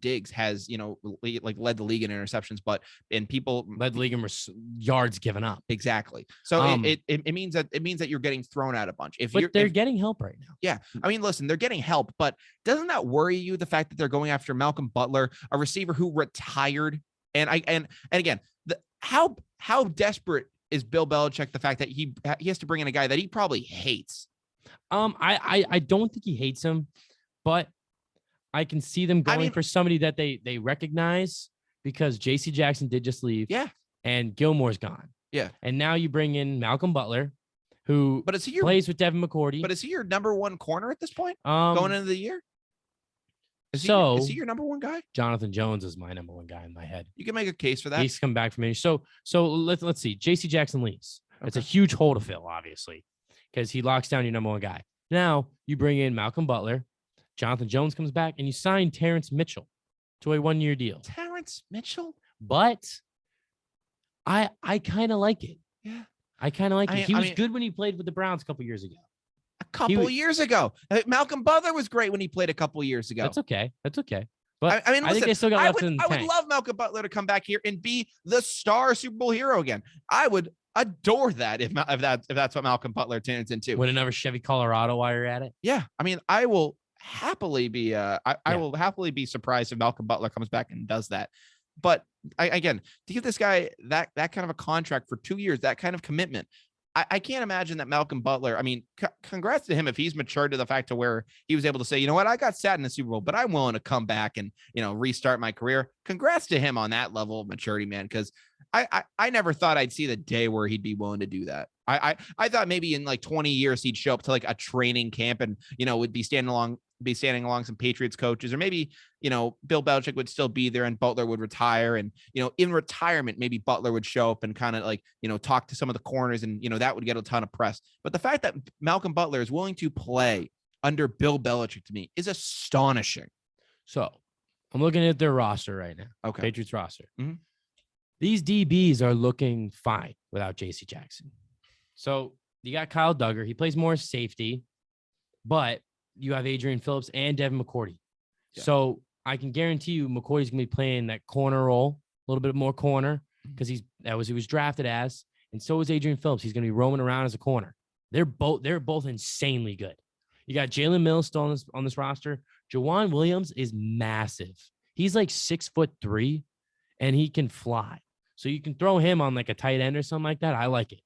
Diggs has led the league in interceptions, and people led the league in yards given up. Exactly. So it means that you're getting thrown out a bunch. But they're getting help right now. Yeah, I mean, listen, they're getting help, but doesn't that worry you? The fact that they're going after Malcolm Butler, a receiver who retired, and again. How desperate is Bill Belichick? The fact that he has to bring in a guy that he probably hates. I don't think he hates him, but I can see them going for somebody that they recognize, because J.C. Jackson did just leave. Yeah, and Gilmore's gone. Yeah, and now you bring in Malcolm Butler, who plays with Devin McCourty. But is he your number 1 corner at this point? Going into the year. Is he your number 1 guy? Jonathan Jones is my number 1 guy in my head. You can make a case for that. He's come back from injury. So let's see. J.C. Jackson leaves. Okay. It's a huge hole to fill, obviously, because he locks down your number 1 guy. Now you bring in Malcolm Butler. Jonathan Jones comes back, and you sign Terrence Mitchell to a 1-year deal. Terrence Mitchell? But I kind of like it. Yeah. I kind of like it. He was good when he played with the Browns a couple years ago. Years ago. Malcolm Butler was great when he played a couple years ago. That's okay. But listen, I think they still got left in the tank. I would love Malcolm Butler to come back here and be the star Super Bowl hero again. I would adore that if that's what Malcolm Butler turns into. Win another Chevy Colorado while you're at it. Yeah, I mean, I will happily be I will happily be surprised if Malcolm Butler comes back and does that. But again, to give this guy that kind of a contract for 2 years, that kind of commitment, I can't imagine that Malcolm Butler. I mean, congrats to him if he's matured to the fact to where he was able to say, you know what, I got sad in the Super Bowl, but I'm willing to come back and restart my career. Congrats to him on that level of maturity, man. Because I never thought I'd see the day where he'd be willing to do that. I thought maybe in like 20 years he'd show up to like a training camp and would be standing along some Patriots coaches, or maybe Bill Belichick would still be there and Butler would retire, and in retirement maybe Butler would show up and kind of like talk to some of the corners, and that would get a ton of press. But the fact that Malcolm Butler is willing to play under Bill Belichick to me is astonishing. So I'm looking at their roster right now. Okay, Patriots roster. Mm-hmm. These DBs are looking fine without J.C. Jackson. So you got Kyle Duggar. He plays more safety, but you have Adrian Phillips and Devin McCourty. Yeah. So I can guarantee you McCourty's going to be playing that corner role, a little bit more corner, because he was drafted as, and so is Adrian Phillips. He's going to be roaming around as a corner. They're both insanely good. You got Jalen Mills still on this roster. Jawan Williams is massive. He's like 6'3", and he can fly. So you can throw him on like a tight end or something like that. I like it.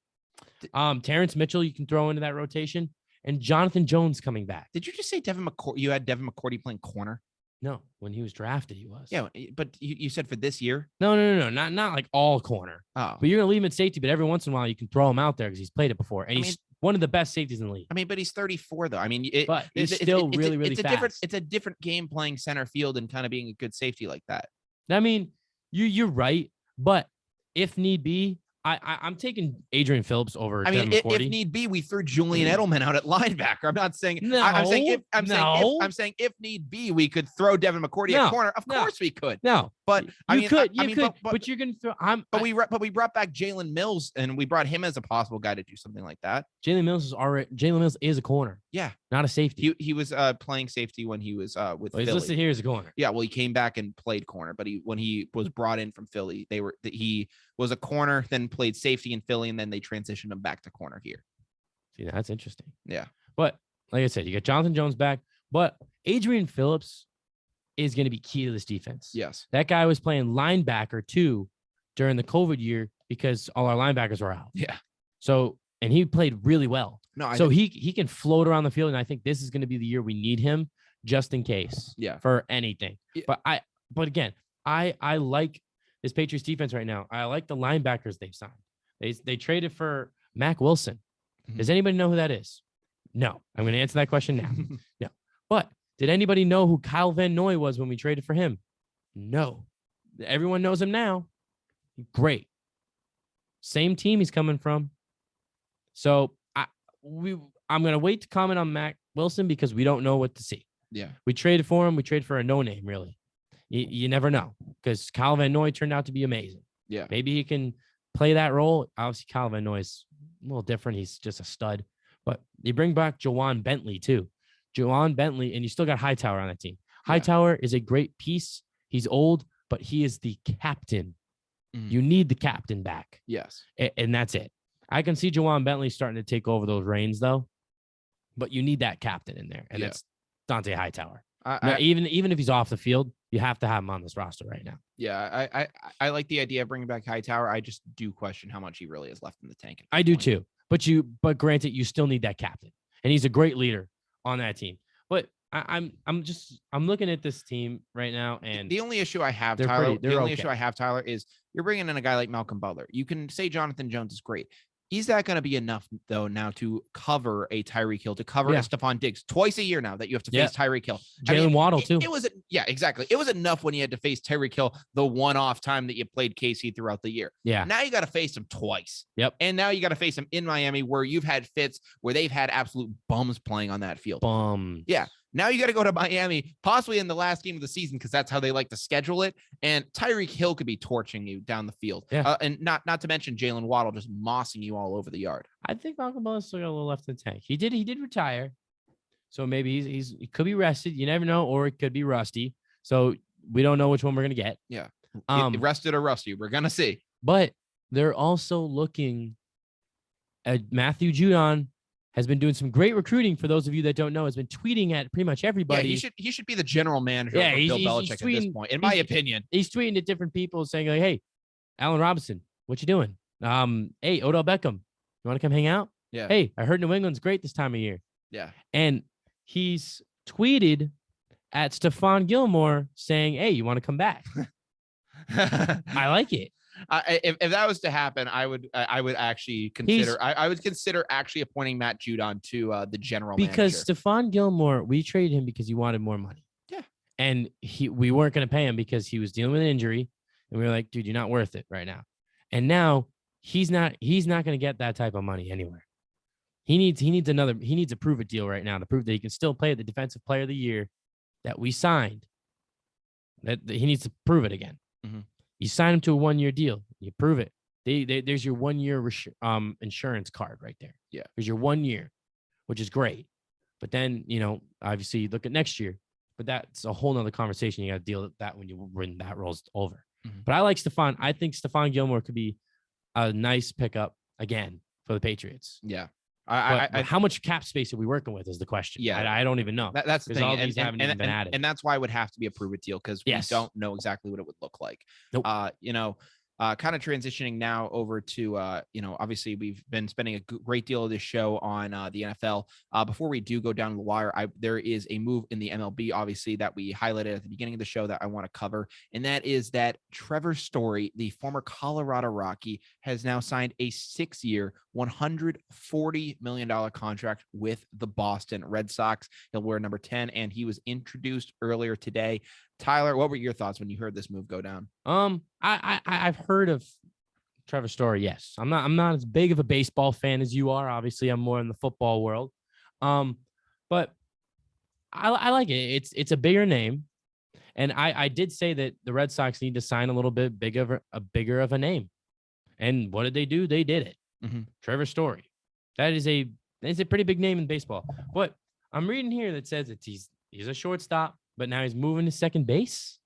Terrence Mitchell, you can throw into that rotation, and Jonathan Jones coming back. Did you just say Devin McCourty? You had Devin McCourty playing corner? No, when he was drafted, he was. Yeah, but you said for this year? No, not like all corner. Oh, but you're gonna leave him at safety. But every once in a while, you can throw him out there because he's played it before, and he's one of the best safeties in the league. I mean, but he's 34 though. I mean, he's still really fast. It's a different game playing center field and kind of being a good safety like that. I mean, you're right, but if need be, I'm taking Adrian Phillips over. I mean, if need be, we threw Julian Edelman out at linebacker. I'm not saying. No, I'm saying if need be, we could throw Devin McCourty at corner. Of course, we could. No, but you could. But you're gonna throw. But we brought back Jalen Mills, and we brought him as a possible guy to do something like that. Jalen Mills is a corner. Yeah, not a safety. He was playing safety when he was with. He's listed here as a corner. Yeah, well, he came back and played corner, but when he was brought in from Philly, he was a corner, then played safety in Philly, and then they transitioned him back to corner here. See, that's interesting. Yeah. But like I said, you got Jonathan Jones back, but Adrian Phillips is going to be key to this defense. Yes. That guy was playing linebacker too during the COVID year because all our linebackers were out. Yeah. So, and he played really well. No, he can float around the field, and I think this is going to be the year we need him just in case. Yeah. For anything. Yeah. But again, I like this Patriots defense right now. I like the linebackers they've signed. They traded for Mac Wilson. Mm-hmm. Does anybody know who that is? No. I'm going to answer that question now. No. But did anybody know who Kyle Van Noy was when we traded for him? No. Everyone knows him now. Great. Same team he's coming from. So I'm going to wait to comment on Mac Wilson because we don't know what to see. Yeah. We traded for him. We traded for a no-name, really. You never know because Kyle Van Noy turned out to be amazing. Yeah. Maybe he can play that role. Obviously, Kyle Van Noy is a little different. He's just a stud. But you bring back Jawan Bentley, too. Jawan Bentley, and you still got Hightower on that team. Hightower is a great piece. He's old, but he is the captain. Mm. You need the captain back. Yes. And that's it. I can see Jawan Bentley starting to take over those reins, though. But you need that captain in there, and that's Dante Hightower. Even if he's off the field, you have to have him on this roster right now. Yeah, I like the idea of bringing back Hightower. I just do question how much he really has left in the tank. I do too. But granted, you still need that captain, and he's a great leader on that team. But I'm looking at this team right now, and the only issue I have, Tyler, is you're bringing in a guy like Malcolm Butler. You can say Jonathan Jones is great. Is that going to be enough, though, now to cover a Tyreek Hill, to cover a Stephon Diggs twice a year now that you have to face Tyreek Hill? Jalen Waddle, too. It was exactly. It was enough when you had to face Tyreek Hill the one-off time that you played KC throughout the year. Yeah. Now you got to face him twice. Yep. And now you got to face him in Miami where you've had fits where they've had absolute bums playing on that field. Bums. Yeah. Now you got to go to Miami, possibly in the last game of the season, because that's how they like to schedule it. And Tyreek Hill could be torching you down the field. Yeah. And not to mention Jalen Waddle just mossing you all over the yard. I think Malcolm Butler still got a little left in the tank. He did retire. So maybe he could be rested. You never know. Or it could be rusty. So we don't know which one we're going to get. Yeah. Rested or rusty. We're going to see. But they're also looking Matthew Judon has been doing some great recruiting. For those of you that don't know, has been tweeting at pretty much everybody. Yeah, he should be the general manager of Bill Belichick at this point, in my opinion. He's tweeting at different people saying like, "Hey, Allen Robinson, what you doing? Hey, Odell Beckham, you want to come hang out? Yeah. Hey, I heard New England's great this time of year. Yeah. And he's tweeted at Stephon Gilmore saying, "Hey, you want to come back?" I like it. If that was to happen, I would actually consider I would consider actually appointing Matt Judon to the general because manager. Stephon Gilmore, we traded him because he wanted more money. Yeah. And we weren't going to pay him because he was dealing with an injury. And we were like, dude, you're not worth it right now. And now he's not going to get that type of money anywhere. He needs a prove it deal right now to prove that he can still play at the defensive player of the year that we signed. That he needs to prove it again. Mm-hmm. You sign him to a 1-year deal. You prove it. There's your 1-year insurance card right there. Yeah. There's your 1 year, which is great. But then, obviously look at next year. But that's a whole nother conversation. You got to deal with that when that rolls over. Mm-hmm. But I like Stephon. I think Stephon Gilmore could be a nice pickup again for the Patriots. Yeah. But how much cap space are we working with is the question. Yeah. I don't even know. That's the thing. All these haven't even been added. And that's why it would have to be a prove it deal because we don't know exactly what it would look like. Nope. Kind of transitioning now over to, obviously we've been spending a great deal of this show on the NFL. Before we do go down the wire, there is a move in the MLB, obviously, that we highlighted at the beginning of the show that I want to cover. And that is that Trevor Story, the former Colorado Rocky, has now signed a 6-year, $140 million contract with the Boston Red Sox. He'll wear number 10, and he was introduced earlier today. Tyler, what were your thoughts when you heard this move go down? I've heard of Trevor Story. Yes, I'm not as big of a baseball fan as you are. Obviously, I'm more in the football world. But I like it. It's a bigger name, and I did say that the Red Sox need to sign a little bit bigger of a name. And what did they do? They did it. Mm-hmm. Trevor Story. That is a pretty big name in baseball. But I'm reading here that says that he's a shortstop, but now he's moving to second base.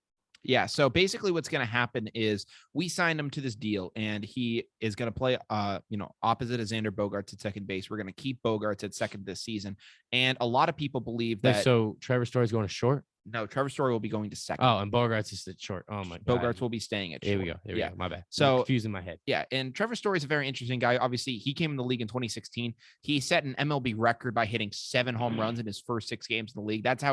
Yeah. So basically what's going to happen is we signed him to this deal and he is going to play, opposite of Xander Bogaerts at second base. We're going to keep Bogaerts at second this season. And a lot of people believe that. So Trevor Story is going to short? No, Trevor Story will be going to second. Oh, and Bogaerts is at short. Oh my God. Bogaerts will be staying at short. Here we go. My bad. So confusing my head. Yeah. And Trevor Story is a very interesting guy. Obviously, he came in the league in 2016. He set an MLB record by hitting 7 home runs in his first 6 games in the league. That's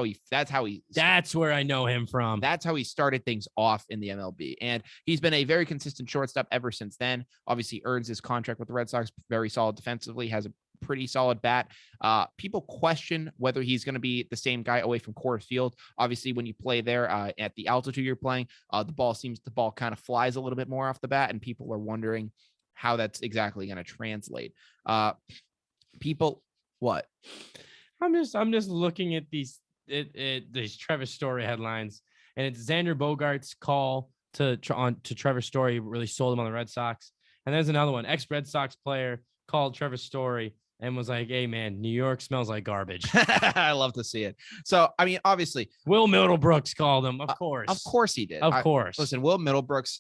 where I know him from. That's how he started things off in the MLB. And he's been a very consistent shortstop ever since then. Obviously earns his contract with the Red Sox, very solid defensively, has a pretty solid bat. People question whether he's going to be the same guy away from Coors Field. Obviously, when you play there at the altitude you're playing, the ball kind of flies a little bit more off the bat, and people are wondering how that's exactly going to translate. What? I'm just looking at these Trevor Story headlines, and it's Xander Bogaerts' call to Trevor Story really sold him on the Red Sox. And there's another one, ex-Red Sox player called Trevor Story and was like, "Hey man, New York smells like garbage." I love to see it. So, I mean, obviously Will Middlebrooks called him. Of course he did. Of course. Listen, Will Middlebrooks,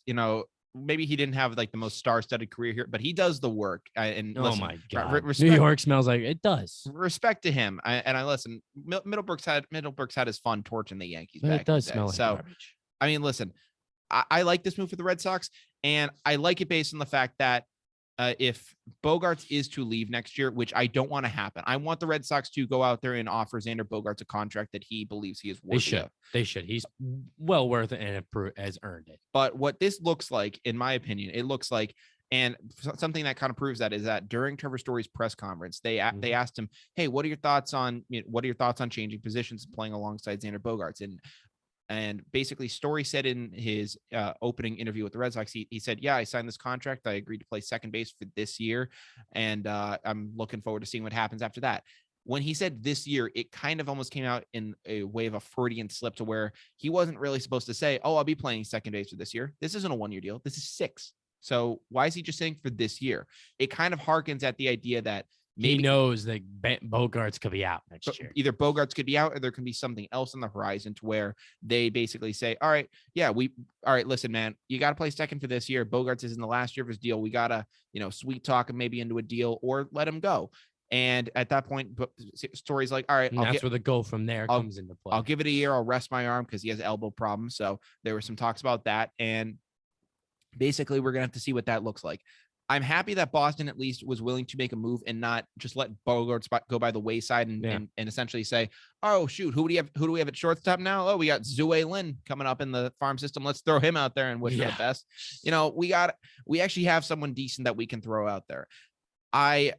maybe he didn't have like the most star-studded career here, but he does the work. And listen, my God, New York smells like it does. Respect to him. I listen, Middlebrooks had his fun torching the Yankees. But back it does in the day. smell like So, garbage. I mean, listen, I like this move for the Red Sox, and I like it based on the fact that if Bogaerts is to leave next year, which I don't want to happen, I want the Red Sox to go out there and offer Xander Bogaerts a contract that he believes he is worth. They should. He's well worth it and has earned it. But what this looks like, in my opinion, and something that kind of proves that is that during Trevor Story's press conference, they asked him, "Hey, what are your thoughts on changing positions, playing alongside Xander Bogaerts?" And basically, Story said in his opening interview with the Red Sox, he said, "Yeah, I signed this contract. I agreed to play second base for this year, and I'm looking forward to seeing what happens after that." When he said this year, it kind of almost came out in a way of a Freudian slip to where he wasn't really supposed to say, "Oh, I'll be playing second base for this year." This isn't a 1-year deal. This is 6. So why is he just saying for this year? It kind of harkens at the idea that He knows that Bogarts could be out next year. Either Bogarts could be out, or there can be something else on the horizon to where they basically say, all right, listen, man, you got to play second for this year. Bogarts is in the last year of his deal. We got to, sweet talk him maybe into a deal or let him go. And at that point, Story's like, all right, that's where the go from there comes into play. I'll give it a year. I'll rest my arm because he has elbow problems. So there were some talks about that. And basically, we're going to have to see what that looks like. I'm happy that Boston at least was willing to make a move and not just let Bogarts go by the wayside and essentially say, oh, shoot, who do we have at shortstop now? Oh, we got Zue Lin coming up in the farm system. Let's throw him out there and wish for the best. We actually have someone decent that we can throw out there. I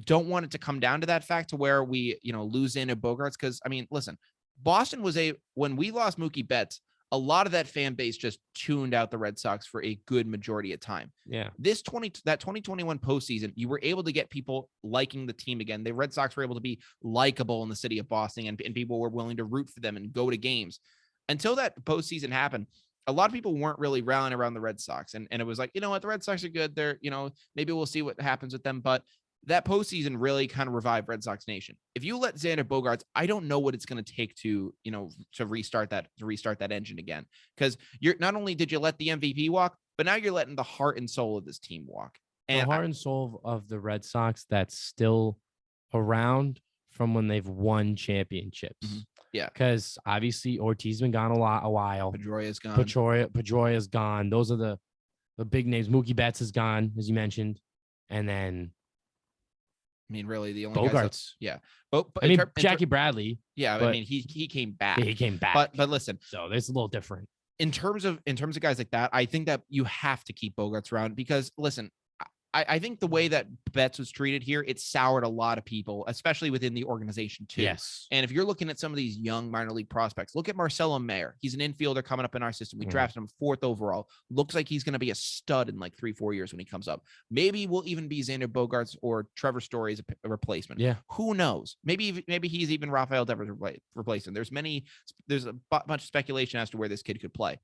don't want it to come down to that fact to where we, lose in at Bogarts. Cause I mean, listen, Boston when we lost Mookie Betts, a lot of that fan base just tuned out the Red Sox for a good majority of time. Yeah. That 2021 postseason, you were able to get people liking the team again. The Red Sox were able to be likable in the city of Boston, and people were willing to root for them and go to games. Until that postseason happened, a lot of people weren't really rallying around the Red Sox. And it was like, the Red Sox are good. They're, maybe we'll see what happens with them. But that postseason really kind of revived Red Sox Nation. If you let Xander Bogaerts, I don't know what it's going to take to restart that engine again. Because you're not only did you let the MVP walk, but now you're letting the heart and soul of this team walk. And the heart and soul of the Red Sox that's still around from when they've won championships. Mm-hmm. Yeah. Because obviously Ortiz been gone a while. Pedroia's gone. Pedroia's gone. Those are the big names. Mookie Betts is gone, as you mentioned. And then really the only Bogarts. Yeah. Jackie Bradley. Yeah. But, he came back. Yeah, he came back. But listen. So it's a little different. In terms of guys like that, I think that you have to keep Bogarts around because listen, I think the way that Betts was treated here, it soured a lot of people, especially within the organization too. Yes. And if you're looking at some of these young minor league prospects, look at Marcelo Mayer. He's an infielder coming up in our system. We drafted him 4th overall. Looks like he's going to be a stud in like 3-4 years when he comes up. Maybe we'll even be Xander Bogaerts or Trevor Story as a replacement. Yeah. Who knows? Maybe he's even Rafael Devers replacement. There's a bunch of speculation as to where this kid could play.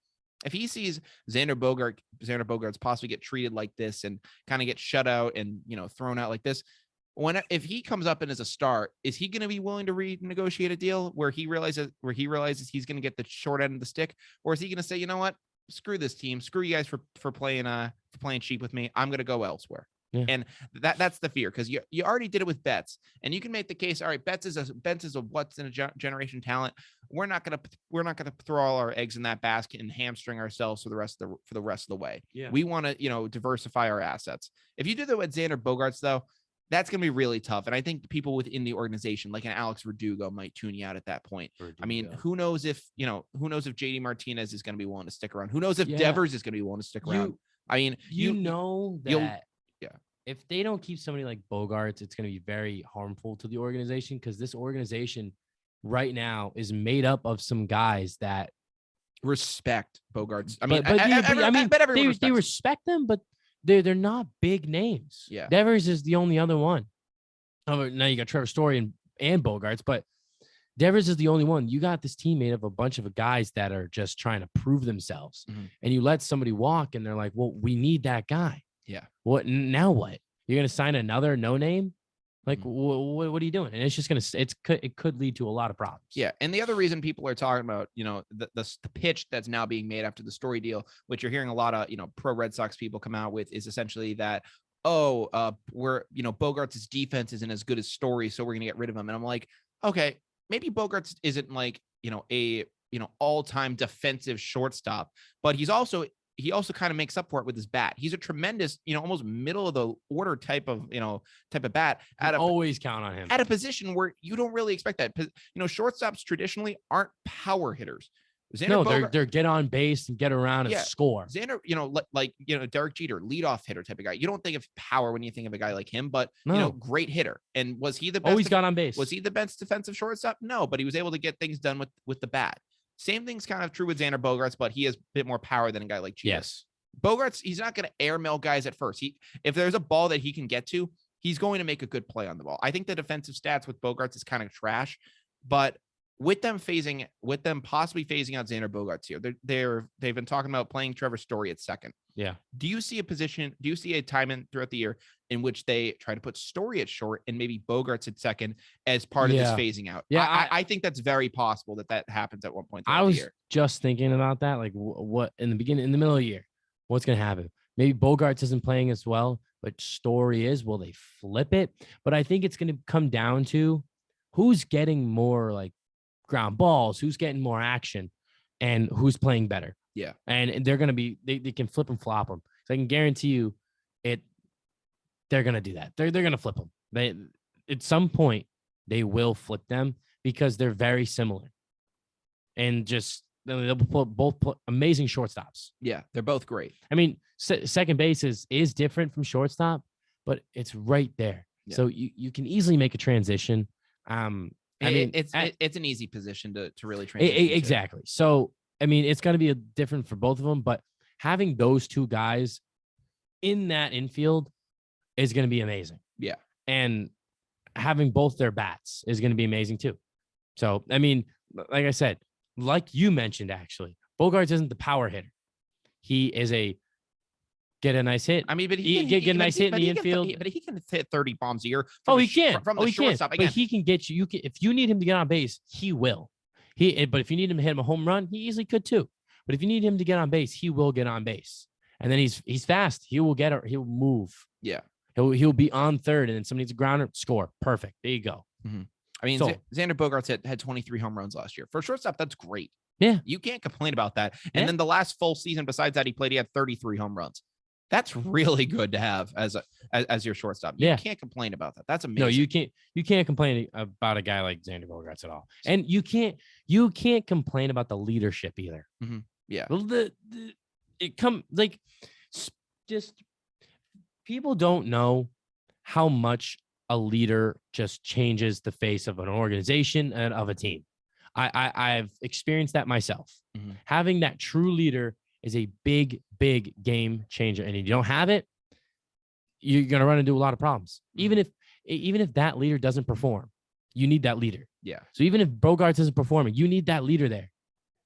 If he sees Xander Bogaerts possibly get treated like this and kind of get shut out and, thrown out like this, if he comes up and is a star, is he going to be willing to renegotiate a deal where he realizes he's going to get the short end of the stick? Or is he going to say, you know what, screw this team, screw you guys for playing cheap with me. I'm going to go elsewhere. Yeah. And that's the fear, because you already did it with Betts, and you can make the case. All right, Betts is a once in a generation talent. We're not gonna throw all our eggs in that basket and hamstring ourselves for the rest of the way. Yeah. We want to diversify our assets. If you do that with Xander Bogaerts, though, that's gonna be really tough. And I think people within the organization, like an Alex Verdugo, might tune you out at that point. I mean, who knows if JD Martinez is gonna be willing to stick around? Who knows if Devers is gonna be willing to stick around? I mean, that. If they don't keep somebody like Bogarts, it's going to be very harmful to the organization, because this organization right now is made up of some guys that respect Bogarts. I mean, they respect them, but they're not big names. Yeah. Devers is the only other one. Now you got Trevor Story and Bogarts, but Devers is the only one. You got this team made of a bunch of guys that are just trying to prove themselves. Mm-hmm. And you let somebody walk and they're like, well, we need that guy. Yeah. What now? What you're gonna sign another no name? Like, what are you doing? And it's just it could lead to a lot of problems. Yeah. And the other reason people are talking about, the pitch that's now being made after the Story deal, which you're hearing a lot of, pro Red Sox people come out with, is essentially that, Bogarts' defense isn't as good as Story, so we're gonna get rid of him. And I'm like, okay, maybe Bogarts isn't like, a all-time defensive shortstop, but he also kind of makes up for it with his bat. He's a tremendous, almost middle of the order type of bat. Always count on him at a position where you don't really expect that. Shortstops traditionally aren't power hitters. They're get on base and get around and score. Xander, Derek Jeter, leadoff hitter type of guy. You don't think of power when you think of a guy like him, but great hitter. And was he the best? Always got on base. Was he the best defensive shortstop? No, but he was able to get things done with the bat. Same thing's kind of true with Xander Bogaerts, but he has a bit more power than a guy like Jeter. Yes. Bogaerts, he's not going to airmail guys at first. If there's a ball that he can get to, he's going to make a good play on the ball. I think the defensive stats with Bogaerts is kind of trash, but with them possibly phasing out Xander Bogaerts here, they've been talking about playing Trevor Story at second. Yeah. Do you see a time throughout the year in which they try to put Story at short and maybe Bogaerts at second as part of this phasing out? Yeah, I think that's very possible that happens at one point I throughout the was year. just thinking about that. Like what in the middle of the year, what's going to happen? Maybe Bogaerts isn't playing as well, but Story is. Will they flip it? But I think it's going to come down to who's getting more like ground balls, who's getting more action, and who's playing better. Yeah. And they're going to be, they can flip and flop them. So I can guarantee you they're going to do that. They're going to flip them. At some point, they will flip them because they're very similar. And just, they'll both amazing shortstops. Yeah, they're both great. I mean, second base is different from shortstop, but it's right there. Yeah. So you can easily make a transition. I mean, it's an easy position to really transition. Exactly. So, I mean, it's going to be different for both of them, but having those two guys in that infield is going to be amazing. Yeah. And having both their bats is going to be amazing too. So, I mean, like I said, like you mentioned, actually, Bogaerts isn't the power hitter. He is get a nice hit. I mean, but he get a nice hit in the infield. But he can hit 30 bombs a year. He can. From the shortstop. But he can get you. If you need him to get on base, he will. But if you need him to hit him a home run, he easily could too. But if you need him to get on base, he will get on base. And then he's fast. He will get it. He'll move. Yeah. He'll be on third, and then somebody needs a grounder, score. Perfect. There you go. Mm-hmm. I mean, Xander Bogaerts had 23 home runs last year. For shortstop, that's great. Yeah. You can't complain about that. And then the last full season besides that he had 33 home runs. That's really good to have as your shortstop. You can't complain about that. That's amazing. No, you can't complain about a guy like Xander Bogaerts at all. And you can't complain about the leadership either. Mm-hmm. Yeah. Well, just people don't know how much a leader just changes the face of an organization and of a team. I've experienced that myself. Mm-hmm. Having that true leader is a big, big game changer. And if you don't have it, you're going to run into a lot of problems. Mm-hmm. Even if that leader doesn't perform, you need that leader. Yeah. So even if Bogaerts isn't performing, you need that leader there.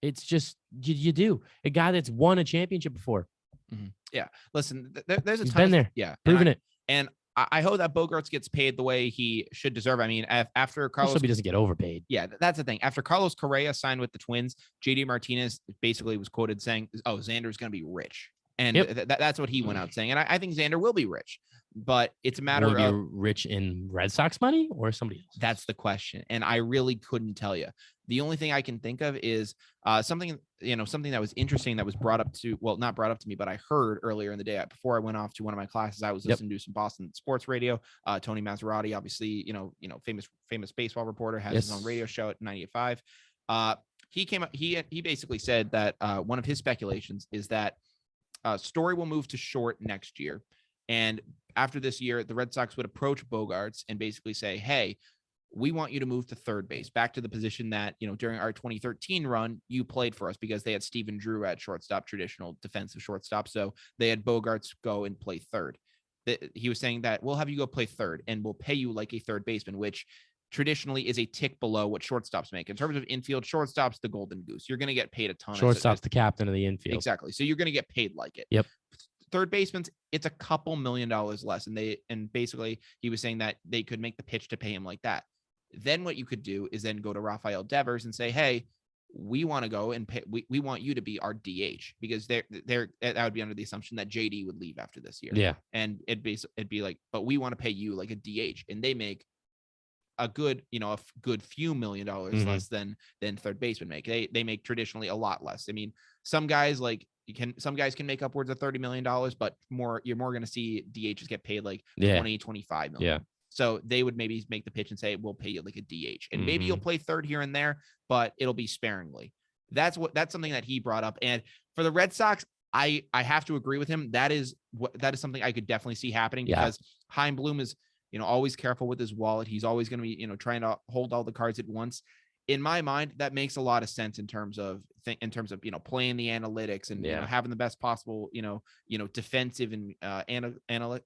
It's just, you do. A guy that's won a championship before. Mm-hmm. Yeah. Listen, there's a He's ton been there. Yeah. Proven it. And I hope that Bogaerts gets paid the way he should deserve. I mean, after Carlos, he doesn't get overpaid. Yeah, that's the thing. After Carlos Correa signed with the Twins, JD Martinez basically was quoted saying, "Oh, Xander's going to be rich," and that's what he went out saying. And I think Xander will be rich, but it's a matter of rich in Red Sox money or somebody else. That's the question, and I really couldn't tell you. The only thing I can think of is something that was interesting that was not brought up to me, but I heard earlier in the day before I went off to one of my classes. I was listening to some Boston sports radio. Tony Maserati, obviously, famous baseball reporter, has his own radio show at 98.5. He came up. He basically said that one of his speculations is that Story will move to short next year, and after this year, the Red Sox would approach Bogaerts and basically say, "Hey, we want you to move to third base, back to the position that, during our 2013 run, you played for us," because they had Stephen Drew at shortstop, traditional defensive shortstop. So they had Bogaerts go and play third. He was saying that we'll have you go play third and we'll pay you like a third baseman, which traditionally is a tick below what shortstops make. In terms of infield, shortstop's the golden goose. You're going to get paid a ton. Shortstop's the captain of the infield. Exactly. So you're going to get paid like it. Yep. Third baseman's, it's a couple $1 million less. And basically he was saying that they could make the pitch to pay him like that. Then what you could do is then go to Rafael Devers and say, "Hey, we want to go and pay, we want you to be our DH," because that would be under the assumption that JD would leave after this year. Yeah. And it'd be like, but we want to pay you like a DH, and they make a good, a good few $1 million less than third baseman make. They make traditionally a lot less. I mean, some guys can make upwards of $30 million, but you're more going to see DHs get paid like 20, 25 million. Yeah. So they would maybe make the pitch and say, "We'll pay you like a DH," and maybe you'll play third here and there, but it'll be sparingly. That's something that he brought up. And for the Red Sox, I have to agree with him. That is something I could definitely see happening, because Chaim Bloom is, always careful with his wallet. He's always going to be, trying to hold all the cards at once. In my mind, that makes a lot of sense in terms of playing the analytics and having the best possible, defensive and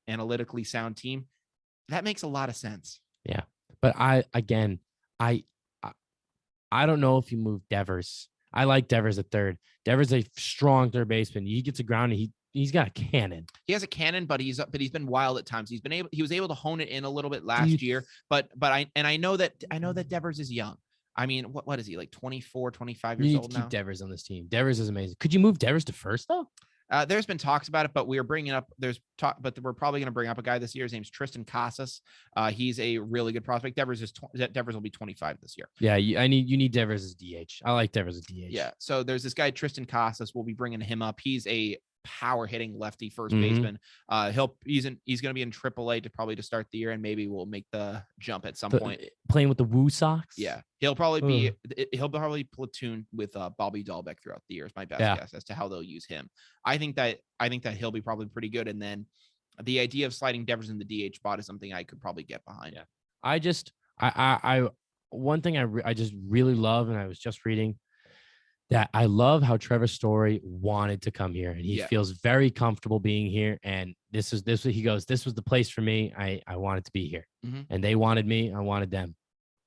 analytically sound team. That makes a lot of sense. Yeah. But I don't know if you move Devers. I like Devers at third. Devers a strong third baseman. He gets a ground and he's got a cannon. He has a cannon, but he's been wild at times. He was able to hone it in a little bit last year, but I know that Devers is young. I mean, what is he, like 24, 25 years old now? Keep Devers on this team. Devers is amazing. Could you move Devers to first though? There's been talks about it, but we're probably going to bring up a guy this year. His name's Tristan Casas. He's a really good prospect. Devers will be 25 this year. Yeah, you need Devers as DH. I like Devers as DH. Yeah. So there's this guy Tristan Casas. We'll be bringing him up. He's a power hitting lefty first baseman. He's going to be in AAA to start the year, and maybe we'll make the jump at some point. Playing with the Woo Sox. Yeah, he'll probably platoon with Bobby Dahlbeck throughout the year. Is my best guess as to how they'll use him. I think that he'll be probably pretty good, and then the idea of sliding Devers in the DH spot is something I could probably get behind. Yeah, one thing I just really love, and I was just reading that I love how Trevor Story wanted to come here, and he feels very comfortable being here. And this was the place for me. I wanted to be here, and they wanted me. I wanted them.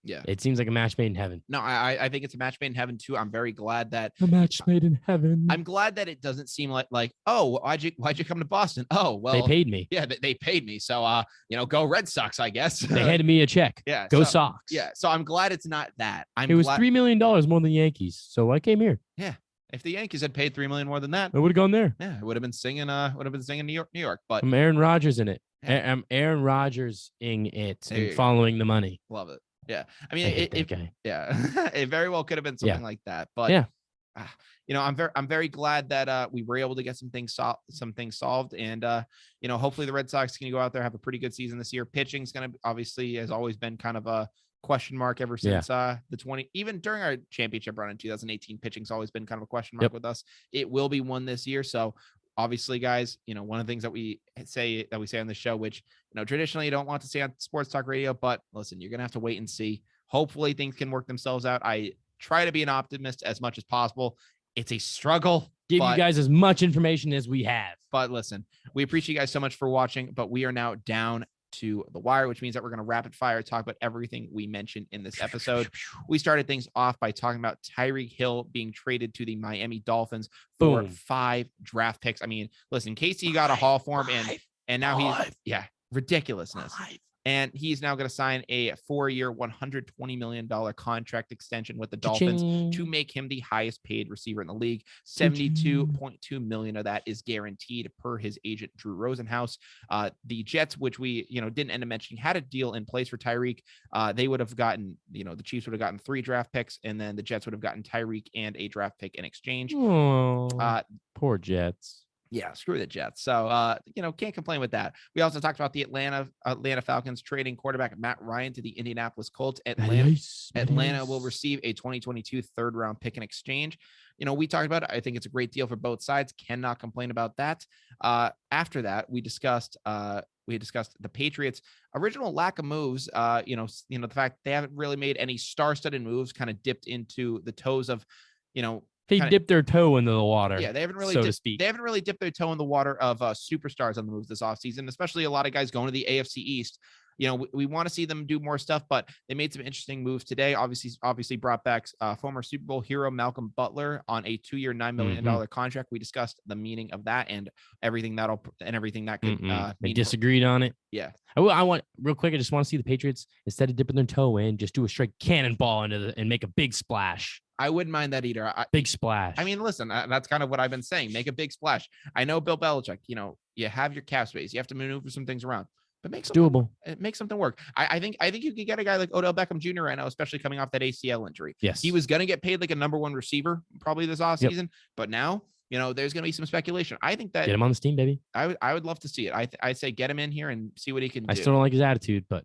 Yeah, it seems like a match made in heaven. No, I think it's a match made in heaven too. I'm very glad that a match made in heaven. I'm glad that it doesn't seem like oh, why'd you come to Boston? Oh, well, they paid me. Yeah, they paid me. So go Red Sox, I guess. They handed me a check. Yeah, go Sox. Yeah, so I'm glad it's not that. It was $3 million more than the Yankees, so I came here. Yeah, if the Yankees had paid $3 million more than that, I would have gone there. Yeah, it would have been singing. New York. But I'm Aaron Rodgers in it. I'm Aaron Rodgers-ing it and following the money. Love it. Yeah, I mean, it very well could have been something like that, but I'm very glad that we were able to get some things solved, and hopefully the Red Sox can go out there, have a pretty good season this year. Pitching's going to obviously has always been kind of a question mark ever since even during our championship run in 2018. Pitching's always been kind of a question mark with us. It will be one this year, so. Obviously, guys, one of the things that we say on the show, which, traditionally you don't want to say on sports talk radio, but listen, you're going to have to wait and see. Hopefully things can work themselves out. I try to be an optimist as much as possible. It's a struggle. Give you guys as much information as we have. But listen, we appreciate you guys so much for watching, but we are now down to the wire, which means that we're going to rapid fire talk about everything we mentioned in this episode. We started things off by talking about Tyreek Hill being traded to the Miami Dolphins for 5 draft picks. I mean, listen, Casey got a haul for him, and now he's ridiculousness. And he's now going to sign a 4-year, $120 million contract extension with the Dolphins to make him the highest paid receiver in the league. $72.2 million of that is guaranteed per his agent, Drew Rosenhaus. The Jets, which we, didn't end up mentioning, had a deal in place for Tyreek. They would have gotten, the Chiefs would have gotten 3 draft picks, and then the Jets would have gotten Tyreek and a draft pick in exchange. Poor Jets. Yeah, screw the Jets. So, can't complain with that. We also talked about the Atlanta Falcons trading quarterback Matt Ryan to the Indianapolis Colts. Atlanta will receive a 2022 third-round pick in exchange. We talked about it. I think it's a great deal for both sides. Cannot complain about that. After that, we discussed the Patriots' original lack of moves. The fact they haven't really made any star-studded moves, kind of dipped into the toes of, They dipped their toe into the water. Yeah, they haven't really, to speak. They haven't really dipped their toe in the water of superstars on the moves this offseason, especially a lot of guys going to the AFC East. We want to see them do more stuff, but they made some interesting moves today. Obviously brought back former Super Bowl hero Malcolm Butler on a 2-year, $9 million contract. We discussed the meaning of that and everything that could they disagreed on it. Yeah. I want real quick. I just want to see the Patriots, instead of dipping their toe in, just do a straight cannonball and make a big splash. I wouldn't mind that either. Big splash. I mean, listen, that's kind of what I've been saying. Make a big splash. I know Bill Belichick, you have your cap space. You have to maneuver some things around, but make something doable. Make something work. I think you could get a guy like Odell Beckham Jr. right now, especially coming off that ACL injury. Yes. He was going to get paid like a number 1 receiver probably this offseason, but now, there's going to be some speculation. I think that get him on the team, baby. I would love to see it. I say get him in here and see what he can do. I still don't like his attitude, but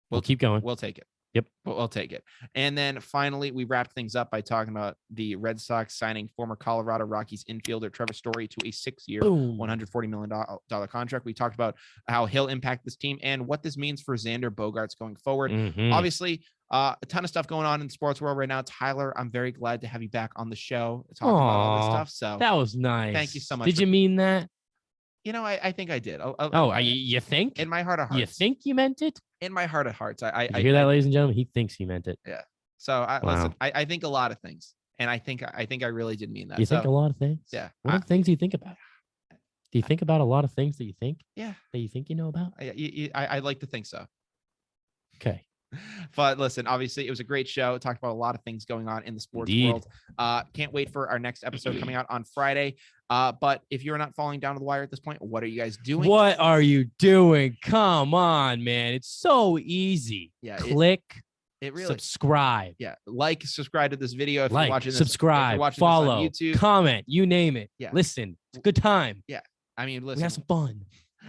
we'll keep going. We'll take it. Yep. But we'll take it. And then finally, we wrapped things up by talking about the Red Sox signing former Colorado Rockies infielder Trevor Story to a 6-year, $140 million contract. We talked about how he'll impact this team and what this means for Xander Bogaerts going forward. Obviously, a ton of stuff going on in the sports world right now. Tyler, I'm very glad to have you back on the show talking about all this stuff. So that was nice. Thank you so much. Did you mean that? I think I did. You think? In my heart of hearts. You think you meant it? In my heart of hearts. I hear that, ladies and gentlemen? He thinks he meant it. Yeah. So Wow. listen, I think a lot of things, and I think I really did mean that. You think a lot of things? Yeah. What are the things you think about? Do you think about a lot of things that you think? Yeah. That you think you know about? I like to think so. Okay. But listen, obviously, it was a great show. Talked about a lot of things going on in the sports Indeed. world. Can't wait for our next episode coming out on Friday. But if you're not falling down to the wire at this point, what are you guys doing? What are you doing? Come on, man. It's so easy. Yeah. Click. It really subscribe. Yeah. Like, subscribe to this video if like, you're watching this. subscribe, if you're watching follow, this on YouTube. comment, you name it. Yeah. Listen, it's a good time. Yeah. I mean, We listen, have some fun.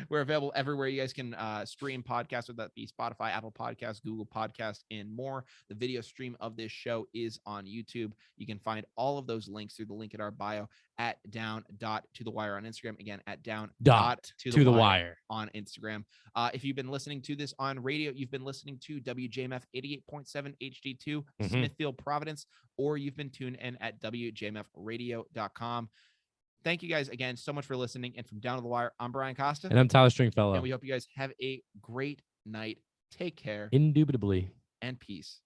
we're available everywhere you guys can stream podcasts, whether that be Spotify, Apple Podcasts, Google Podcasts, and more. The video stream of this show is on YouTube. You can find all of those links through the link in our bio at down.to-the-wire on Instagram. Again, at down.to-the-wire on Instagram. If you've been listening to this on radio, you've been listening to WJMF 88.7 HD2, Smithfield, Providence, or you've been tuned in at WJMFradio.com. Thank you guys again so much for listening. And from Down to the Wire, I'm Brian Costa. And I'm Tyler Stringfellow. And we hope you guys have a great night. Take care. Indubitably. And peace.